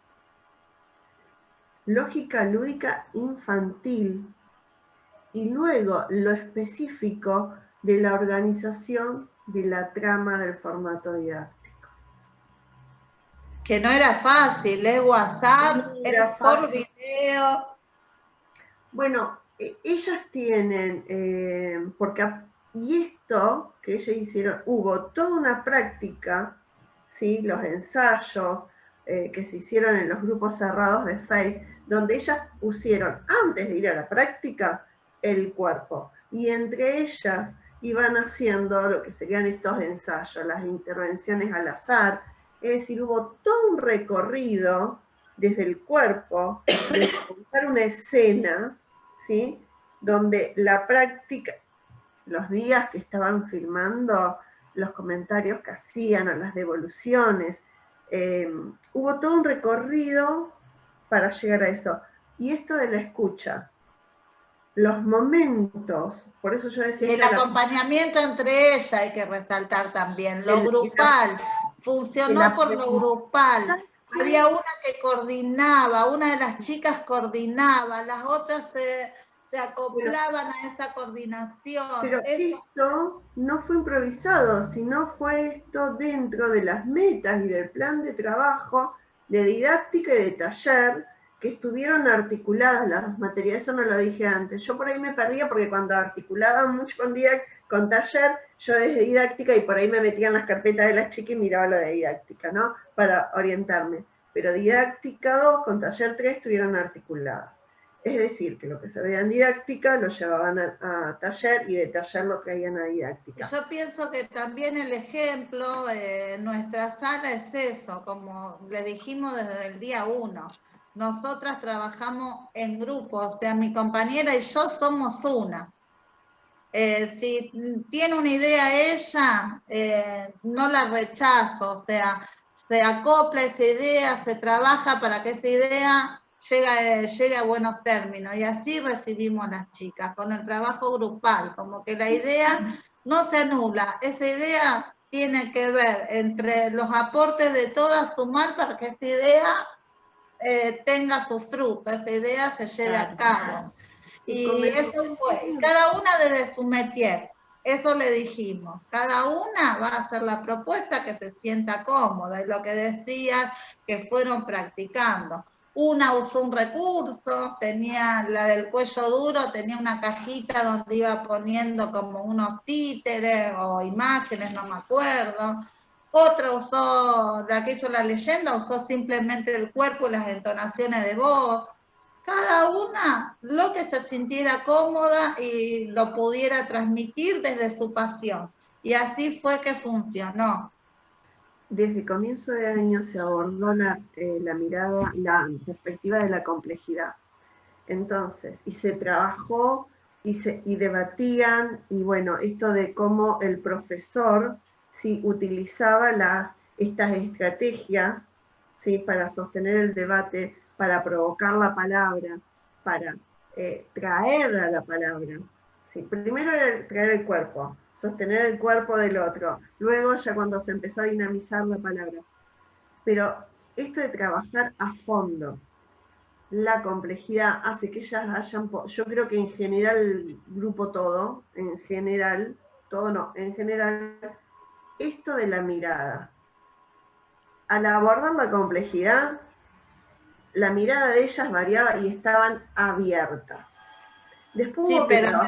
Lógica lúdica infantil, y luego lo específico de la organización de la trama del formato didáctico. Que no era fácil, WhatsApp, No era por fácil. video. Bueno, ellas tienen, y esto que ellas hicieron, hubo toda una práctica, ¿sí? Los ensayos que se hicieron en los grupos cerrados de Face, donde ellas pusieron, antes de ir a la práctica, el cuerpo, y entre ellas iban haciendo lo que serían estos ensayos, las intervenciones al azar, es decir, hubo todo un recorrido desde el cuerpo, de contar una escena, ¿sí? Donde la práctica, los días que estaban filmando, los comentarios que hacían o las devoluciones, hubo todo un recorrido para llegar a eso. Y esto de la escucha, los momentos, por eso yo decía... Y el acompañamiento entre ellas hay que resaltar también, lo grupal, funcionó por lo grupal. Había una que coordinaba, una de las chicas coordinaba, las otras se acoplaban a esa coordinación. Pero esto no fue improvisado, sino fue esto dentro de las metas y del plan de trabajo de didáctica y de taller, que estuvieron articuladas las materias. Eso no lo dije antes. Yo por ahí me perdía porque cuando articulaba mucho con taller, yo desde didáctica, y por ahí me metía en las carpetas de las chicas y miraba lo de didáctica, ¿no? Para orientarme. Pero didáctica 2 con taller 3 estuvieron articuladas. Es decir, que lo que se veía en didáctica lo llevaban a taller, y de taller lo traían a didáctica. Yo pienso que también el ejemplo en nuestra sala es eso, como le dijimos desde el día 1. nosotras trabajamos en grupo, o sea, mi compañera y yo somos una. Si tiene una idea ella, no la rechazo, o sea, se acopla esa idea, se trabaja para que esa idea llegue a buenos términos, y así recibimos a las chicas, con el trabajo grupal, como que la idea no se anula, esa idea tiene que ver entre los aportes de todas, sumar para que esa idea tenga su fruto, esa idea se lleve a cabo. Y eso fue, y cada una desde su métier, eso le dijimos, cada una va a hacer la propuesta que se sienta cómoda, y lo que decías, que fueron practicando. Una usó un recurso, tenía la del cuello duro, tenía una cajita donde iba poniendo como unos títeres o imágenes, no me acuerdo. Otra usó, la que hizo la leyenda, usó simplemente el cuerpo y las entonaciones de voz. Cada una lo que se sintiera cómoda y lo pudiera transmitir desde su pasión. Y así fue que funcionó. Desde comienzo de año se abordó la mirada, la perspectiva de la complejidad. Entonces, y se trabajó y debatían, y bueno, esto de cómo el profesor sí utilizaba estas estrategias, ¿sí?, para sostener el debate, para provocar la palabra, para traer a la palabra. ¿Sí? Primero era traer el cuerpo, sostener el cuerpo del otro, luego ya cuando se empezó a dinamizar la palabra. Pero esto de trabajar a fondo la complejidad hace que ellas hayan, yo creo que en general el grupo todo, en general, esto de la mirada. Al abordar la complejidad, la mirada de ellas variaba y estaban abiertas. Después sí, pero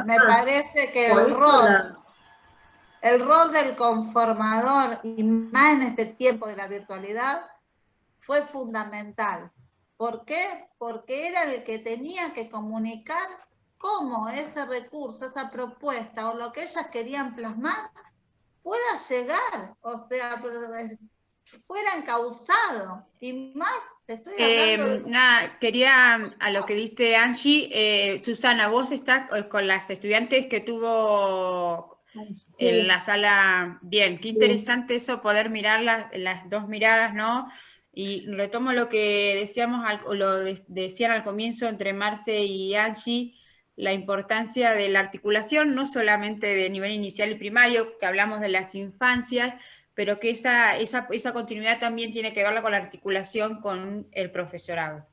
me parece que el rol del conformador, y más en este tiempo de la virtualidad, fue fundamental. ¿Por qué? Porque era el que tenía que comunicar cómo ese recurso, esa propuesta o lo que ellas querían plasmar pueda llegar, o sea, fuera encauzado. Y más, te estoy hablando Nada, quería, a lo que dice Angie, Susana, vos estás con las estudiantes que tuvo en la sala. Bien, qué interesante eso, poder mirar las dos miradas, ¿no? Y retomo lo que decíamos, decían al comienzo entre Marce y Angie, la importancia de la articulación, no solamente de nivel inicial y primario, que hablamos de las infancias, pero que esa continuidad también tiene que verla con la articulación con el profesorado.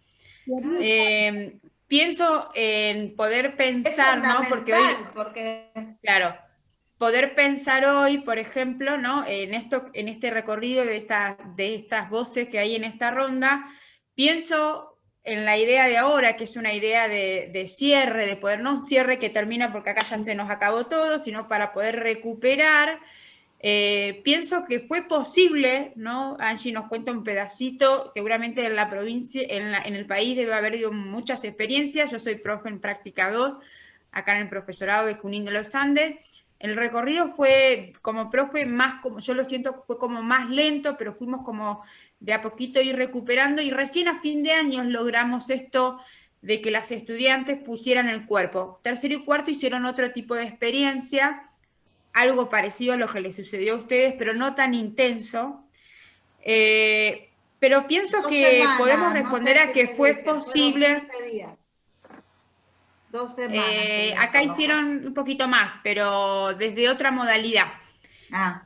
Pienso en poder pensar, ¿no? Porque hoy, claro, poder pensar hoy, por ejemplo, ¿no?, en este recorrido de estas voces que hay en esta ronda, pienso en la idea de ahora, que es una idea de cierre, de poder, no un cierre que termina porque acá ya se nos acabó todo, sino para poder recuperar. Pienso que fue posible, ¿no? Angie nos cuenta un pedacito, seguramente en la provincia, en el país debe haber habido muchas experiencias. Yo soy profe en práctica 2, acá en el profesorado de Junín de los Andes. El recorrido fue como profe más, como yo lo siento, fue como más lento, pero fuimos como de a poquito ir recuperando, y recién a fin de año logramos esto de que las estudiantes pusieran el cuerpo. Tercero y cuarto hicieron otro tipo de experiencia, algo parecido a lo que les sucedió a ustedes, pero no tan intenso. Pero pienso que podemos responder a que fue posible. 2 semanas. Acá hicieron un poquito más, pero desde otra modalidad.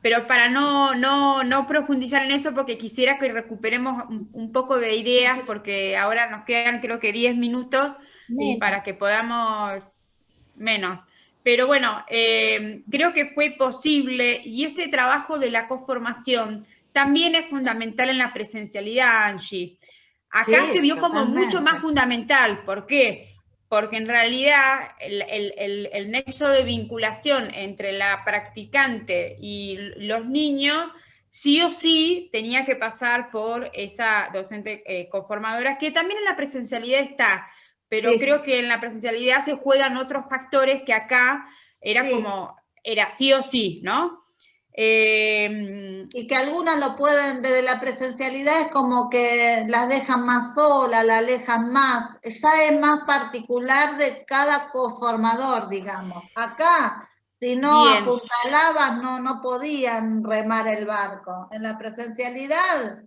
Pero para no profundizar en eso, porque quisiera que recuperemos un poco de ideas, porque ahora nos quedan creo que 10 minutos y para que podamos menos. Pero bueno, creo que fue posible, y ese trabajo de la conformación también es fundamental en la presencialidad, Angie. Acá se vio como mucho más fundamental. ¿Por qué? Porque en realidad el nexo de vinculación entre la practicante y los niños sí o sí tenía que pasar por esa docente conformadora, que también en la presencialidad está, pero creo que en la presencialidad se juegan otros factores que acá era como, era sí o sí, ¿no? Y que algunas lo pueden, desde la presencialidad es como que las dejan más solas, las alejan más, ya es más particular de cada coformador, digamos. Acá, si no Bien. apuntalabas, no podían remar el barco. En la presencialidad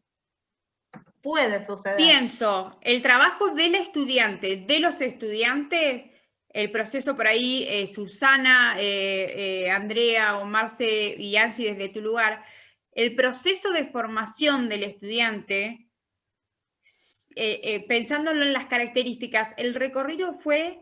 puede suceder. Pienso, el trabajo del estudiante, de los estudiantes, el proceso por ahí, Susana, Andrea o Marce y Angie desde tu lugar, el proceso de formación del estudiante, pensándolo en las características, el recorrido fue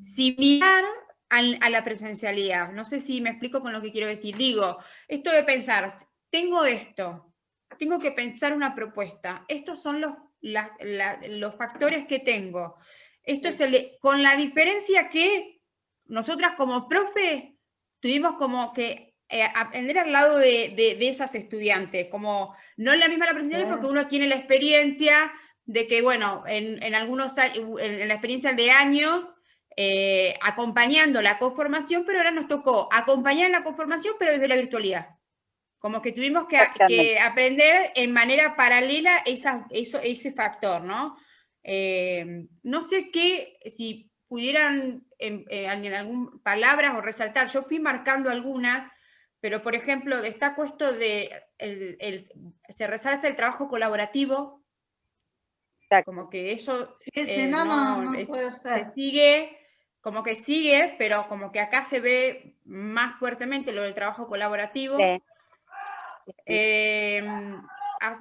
similar a la presencialidad. No sé si me explico con lo que quiero decir. Digo, esto de pensar, tengo esto, tengo que pensar una propuesta, estos son los factores que tengo. Esto es con la diferencia que nosotras como profe tuvimos como que aprender al lado de esas estudiantes, como no es la misma la presencialidad porque uno tiene la experiencia de que, bueno, en la experiencia de años, acompañando la conformación, pero ahora nos tocó acompañar la conformación, pero desde la virtualidad. Como que tuvimos que aprender en manera paralela ese factor, ¿no? No sé si pudieran en algunas palabras o resaltar, yo fui marcando algunas, pero por ejemplo, destaco esto de, se resalta el trabajo colaborativo, como que eso no puede ser. se sigue, como que sigue, pero como que acá se ve más fuertemente lo del trabajo colaborativo. Sí.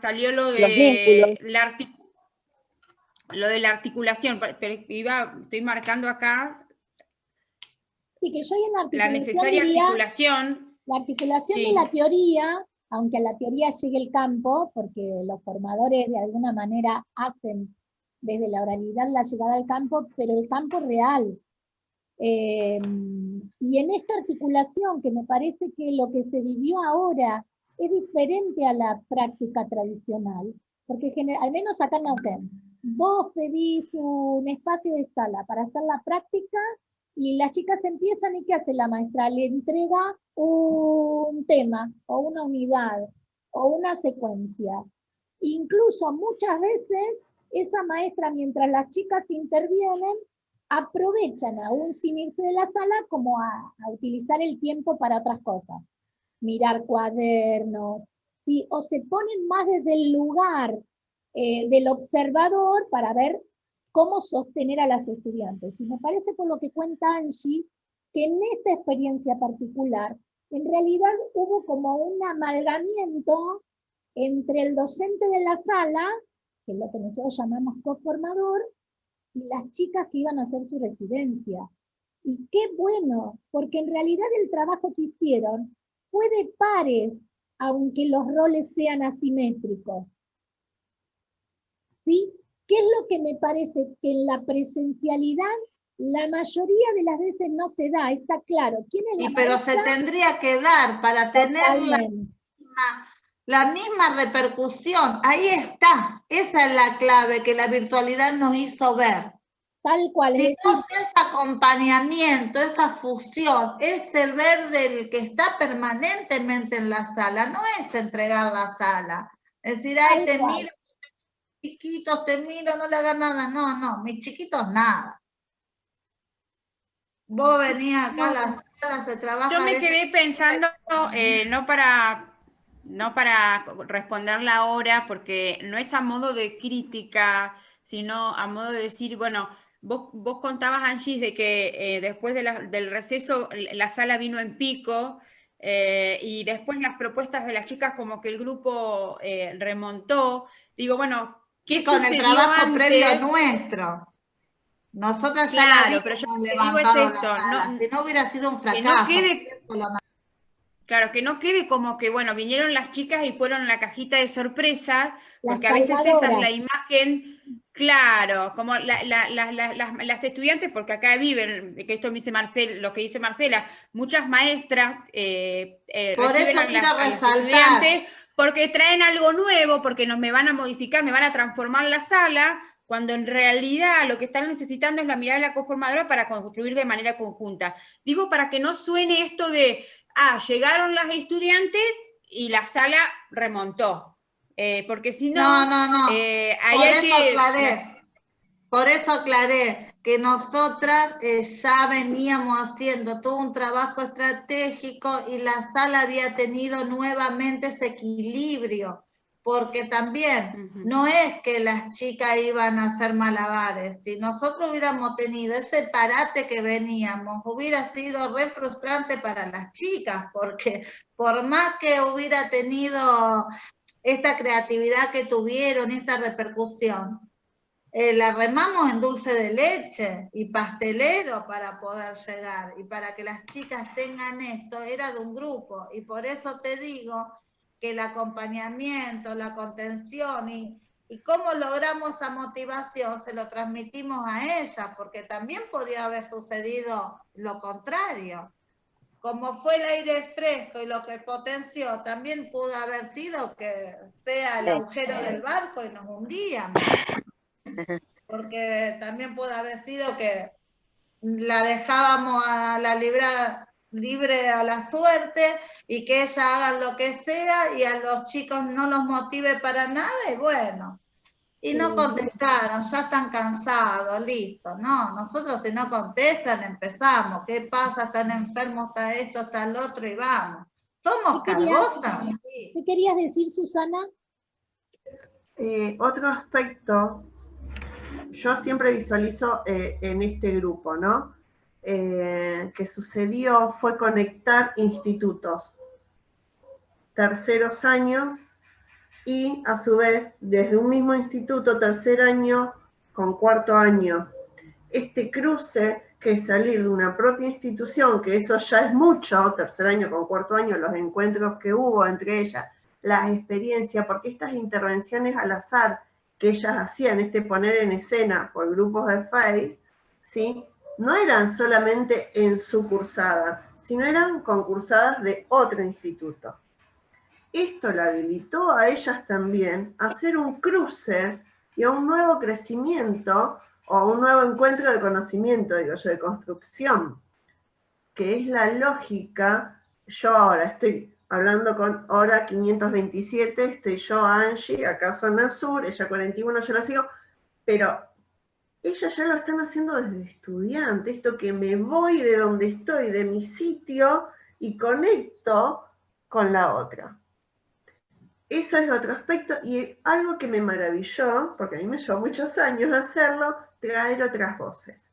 Salió lo Los vínculos. Lo de la articulación, pero estoy marcando acá Sí, que yo en la necesaria articulación. La articulación Sí. de la teoría, aunque a la teoría llegue el campo, porque los formadores de alguna manera hacen desde la oralidad la llegada al campo, pero el campo real. Y en esta articulación, que me parece que lo que se vivió ahora es diferente a la práctica tradicional, porque al menos acá en Neuquén, vos pedís un espacio de sala para hacer la práctica y las chicas empiezan y ¿qué hace la maestra? Le entrega un tema o una unidad o una secuencia. Incluso muchas veces esa maestra, mientras las chicas intervienen, aprovechan aún sin irse de la sala como a utilizar el tiempo para otras cosas. Mirar cuadernos, ¿sí? O se ponen más desde el lugar del observador para ver cómo sostener a las estudiantes. Y me parece por lo que cuenta Angie, que en esta experiencia particular, en realidad hubo como un amalgamiento entre el docente de la sala, que es lo que nosotros llamamos coformador, y las chicas que iban a hacer su residencia. Y qué bueno, porque en realidad el trabajo que hicieron fue de pares, aunque los roles sean asimétricos. ¿Sí? ¿Qué es lo que me parece? Que en la presencialidad la mayoría de las veces no se da, está claro. ¿Quién es la pero se tendría que dar para tener la misma repercusión. Ahí está. Esa es la clave que la virtualidad nos hizo ver. Tal cual. Si no, ese acompañamiento, esa fusión, ese ver del que está permanentemente en la sala, no es entregar la sala. Es decir, ay, te miro, chiquitos, te miro, no le hagas nada. No, mis chiquitos nada. Vos venías acá a las salas de trabajo. Yo me quedé pensando, no para responderla ahora, porque no es a modo de crítica, sino a modo de decir, bueno, vos contabas, Angie, de que después del receso la sala vino en pico, y después las propuestas de las chicas como que el grupo remontó. Digo, bueno, ¿qué sucedió con el trabajo antes? Previo nuestro. Nosotras claro, ya la habíamos pero yo levantado digo es esto, la sala. Si no hubiera sido un fracaso. Que no quede, claro, que no quede como que, bueno, vinieron las chicas y fueron la cajita de sorpresa, porque a veces esa es la imagen, claro, como las estudiantes, porque acá viven, que esto me dice lo que dice Marcela, muchas maestras reciben a las estudiantes porque traen algo nuevo, porque me van a modificar, me van a transformar la sala, cuando en realidad lo que están necesitando es la mirada de la conformadora para construir de manera conjunta. Digo, para que no suene esto de, llegaron las estudiantes y la sala remontó. Porque si no, no. ahí Por hay eso que... aclaré. Por eso aclaré que nosotras ya veníamos haciendo todo un trabajo estratégico y la sala había tenido nuevamente ese equilibrio, porque también no es que las chicas iban a hacer malabares. Si nosotros hubiéramos tenido ese parate que veníamos, hubiera sido re frustrante para las chicas, porque por más que hubiera tenido esta creatividad que tuvieron, esta repercusión, la remamos en dulce de leche y pastelero para poder llegar, y para que las chicas tengan esto, era de un grupo, y por eso te digo que el acompañamiento, la contención y cómo logramos esa motivación, se lo transmitimos a ella, porque también podía haber sucedido lo contrario. Como fue el aire fresco y lo que potenció, también pudo haber sido que sea el agujero del barco y nos hundíamos. Porque también puede haber sido que la dejábamos a la libre a la suerte y que ellas hagan lo que sea y a los chicos no los motive para nada y bueno. Y no contestaron, ya están cansados, listo. No, nosotros si no contestan empezamos. ¿Qué pasa? ¿Están enfermos? ¿Está esto? ¿Está el otro? Y vamos. ¿Somos cargosas? ¿Qué querías decir, Susana? Otro aspecto, yo siempre visualizo en este grupo, ¿no? Que sucedió fue conectar institutos, terceros años, y a su vez desde un mismo instituto, tercer año con cuarto año. Este cruce, que es salir de una propia institución, que eso ya es mucho, tercer año con cuarto año, los encuentros que hubo entre ellas, las experiencias, porque estas intervenciones al azar que ellas hacían, poner en escena por grupos de Face, ¿sí? No eran solamente en su cursada, sino eran concursadas de otro instituto. Esto la habilitó a ellas también a hacer un cruce y a un nuevo crecimiento o a un nuevo encuentro de conocimiento, digo yo, de construcción, que es la lógica. Yo ahora estoy hablando con Hora 527, estoy yo, Angie, acá Zona Sur, ella 41, yo la sigo, pero ellas ya lo están haciendo desde estudiante, esto que me voy de donde estoy, de mi sitio, y conecto con la otra. Eso es otro aspecto, y algo que me maravilló, porque a mí me llevó muchos años hacerlo, traer otras voces,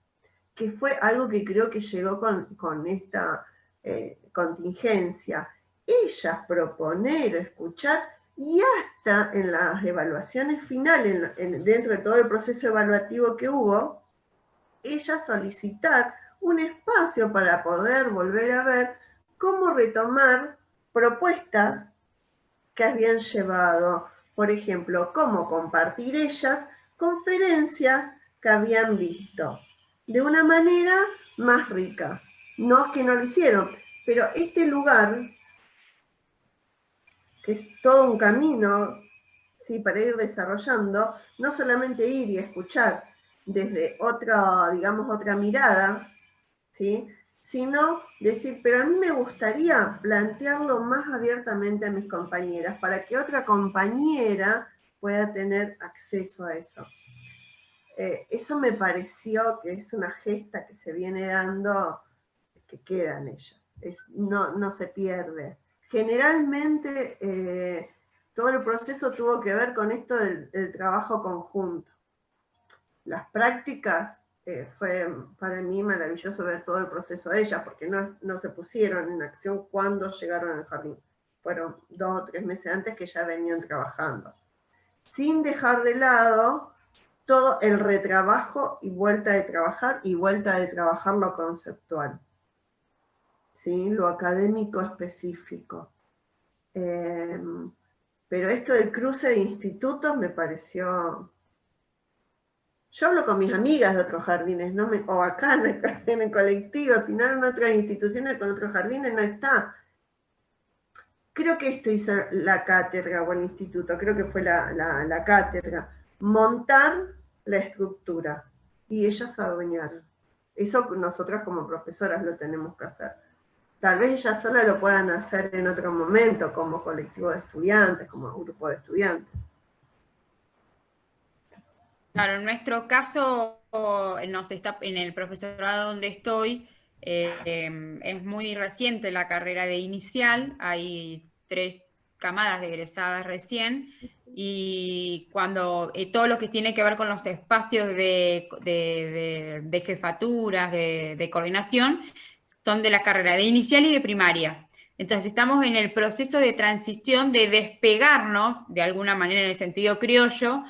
que fue algo que creo que llegó con esta contingencia. Ellas proponer, escuchar, y hasta en las evaluaciones finales, dentro de todo el proceso evaluativo que hubo, ellas solicitar un espacio para poder volver a ver cómo retomar propuestas que habían llevado, por ejemplo, cómo compartir ellas conferencias que habían visto de una manera más rica. No es que no lo hicieron, pero este lugar, que es todo un camino, ¿sí?, para ir desarrollando, no solamente ir y escuchar desde otra, digamos, otra mirada, ¿sí?, sino decir, pero a mí me gustaría plantearlo más abiertamente a mis compañeras, para que otra compañera pueda tener acceso a eso. Eso me pareció que es una gesta que se viene dando, que queda en ellas, no se pierde. Generalmente todo el proceso tuvo que ver con esto del trabajo conjunto. Las prácticas, fue para mí maravilloso ver todo el proceso de ellas, porque no se pusieron en acción cuando llegaron al jardín. Fueron 2 o 3 meses antes que ya venían trabajando. Sin dejar de lado todo el retrabajo y vuelta de trabajar lo conceptual, ¿sí?, lo académico específico. Pero esto del cruce de institutos me pareció... Yo hablo con mis amigas de otros jardines, o acá en el colectivo, si no en otras instituciones con otros jardines no está. Creo que esto hizo la cátedra o el instituto, creo que fue la cátedra, montar la estructura, y ellas adueñaron. Eso nosotras como profesoras lo tenemos que hacer. tal vez ellas solas lo puedan hacer en otro momento, como colectivo de estudiantes, como grupo de estudiantes. Claro, en nuestro caso, en el profesorado donde estoy, es muy reciente la carrera de inicial, hay 3 camadas de egresadas recién, y cuando todo lo que tiene que ver con los espacios de jefaturas, de coordinación, son de la carrera de inicial y de primaria. Entonces estamos en el proceso de transición de despegarnos, de alguna manera en el sentido criollo,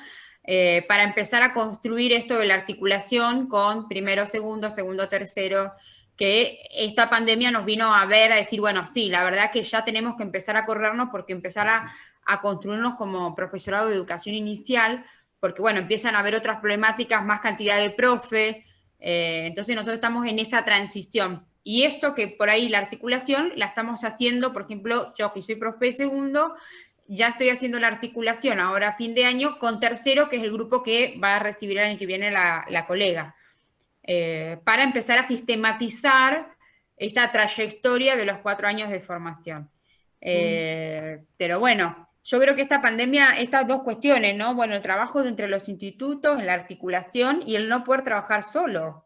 para empezar a construir esto de la articulación con primero, segundo, tercero, que esta pandemia nos vino a ver, a decir, bueno, sí, la verdad que ya tenemos que empezar a corrernos porque empezar a construirnos como profesorado de educación inicial, porque bueno, empiezan a haber otras problemáticas, más cantidad de profe, entonces nosotros estamos en esa transición. Y esto que por ahí la articulación la estamos haciendo, por ejemplo, yo que soy profe de segundo, ya estoy haciendo la articulación ahora a fin de año con tercero, que es el grupo que va a recibir el año que viene la colega, para empezar a sistematizar esa trayectoria de los 4 años de formación. Pero bueno, yo creo que esta pandemia, estas 2 cuestiones, ¿no? Bueno, el trabajo entre los institutos, en la articulación y el no poder trabajar solo.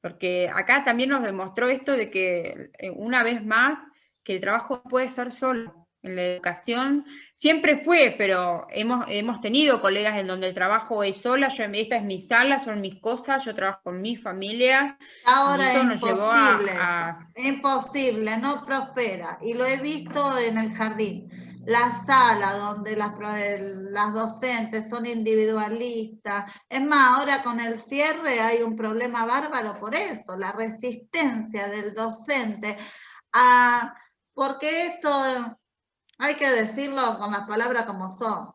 Porque acá también nos demostró esto de que, una vez más, que el trabajo puede ser solo. En la educación siempre fue, pero hemos tenido colegas en donde el trabajo es sola, esta es mi sala, son mis cosas, yo trabajo con mi familia. Ahora y esto es nos llevó imposible, no prospera. Y lo he visto en el jardín. La sala donde las docentes son individualistas. Es más, ahora con el cierre hay un problema bárbaro por eso, la resistencia del docente. Porque esto hay que decirlo con las palabras como son.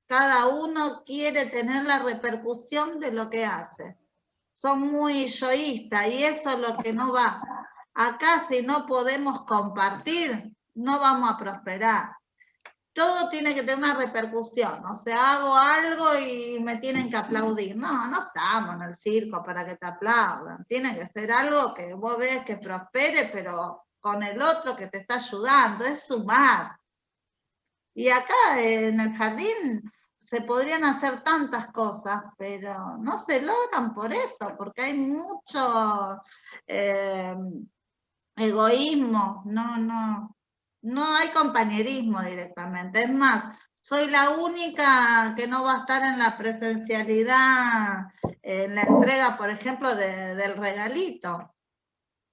Cada uno quiere tener la repercusión de lo que hace. Son muy yoístas y eso es lo que no va. Acá si no podemos compartir, no vamos a prosperar. Todo tiene que tener una repercusión. O sea, hago algo y me tienen que aplaudir. No, no estamos en el circo para que te aplaudan. Tiene que ser algo que vos ves que prospere, pero con el otro que te está ayudando. Es sumar. Y acá en el jardín se podrían hacer tantas cosas, pero no se logran por eso, porque hay mucho egoísmo, no hay compañerismo directamente. Es más, soy la única que no va a estar en la presencialidad, en la entrega, por ejemplo, del regalito.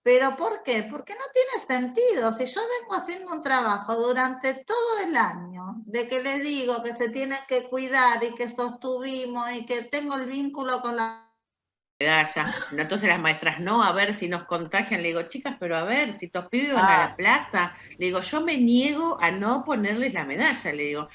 ¿Pero por qué? Porque no tiene sentido. Si yo vengo haciendo un trabajo durante todo el año, de que les digo que se tienen que cuidar y que sostuvimos y que tengo el vínculo con la medalla. Entonces las maestras, no, a ver si nos contagian. Le digo, chicas, pero a ver, si tus pibes van a la plaza, le digo, yo me niego a no ponerles la medalla, le digo,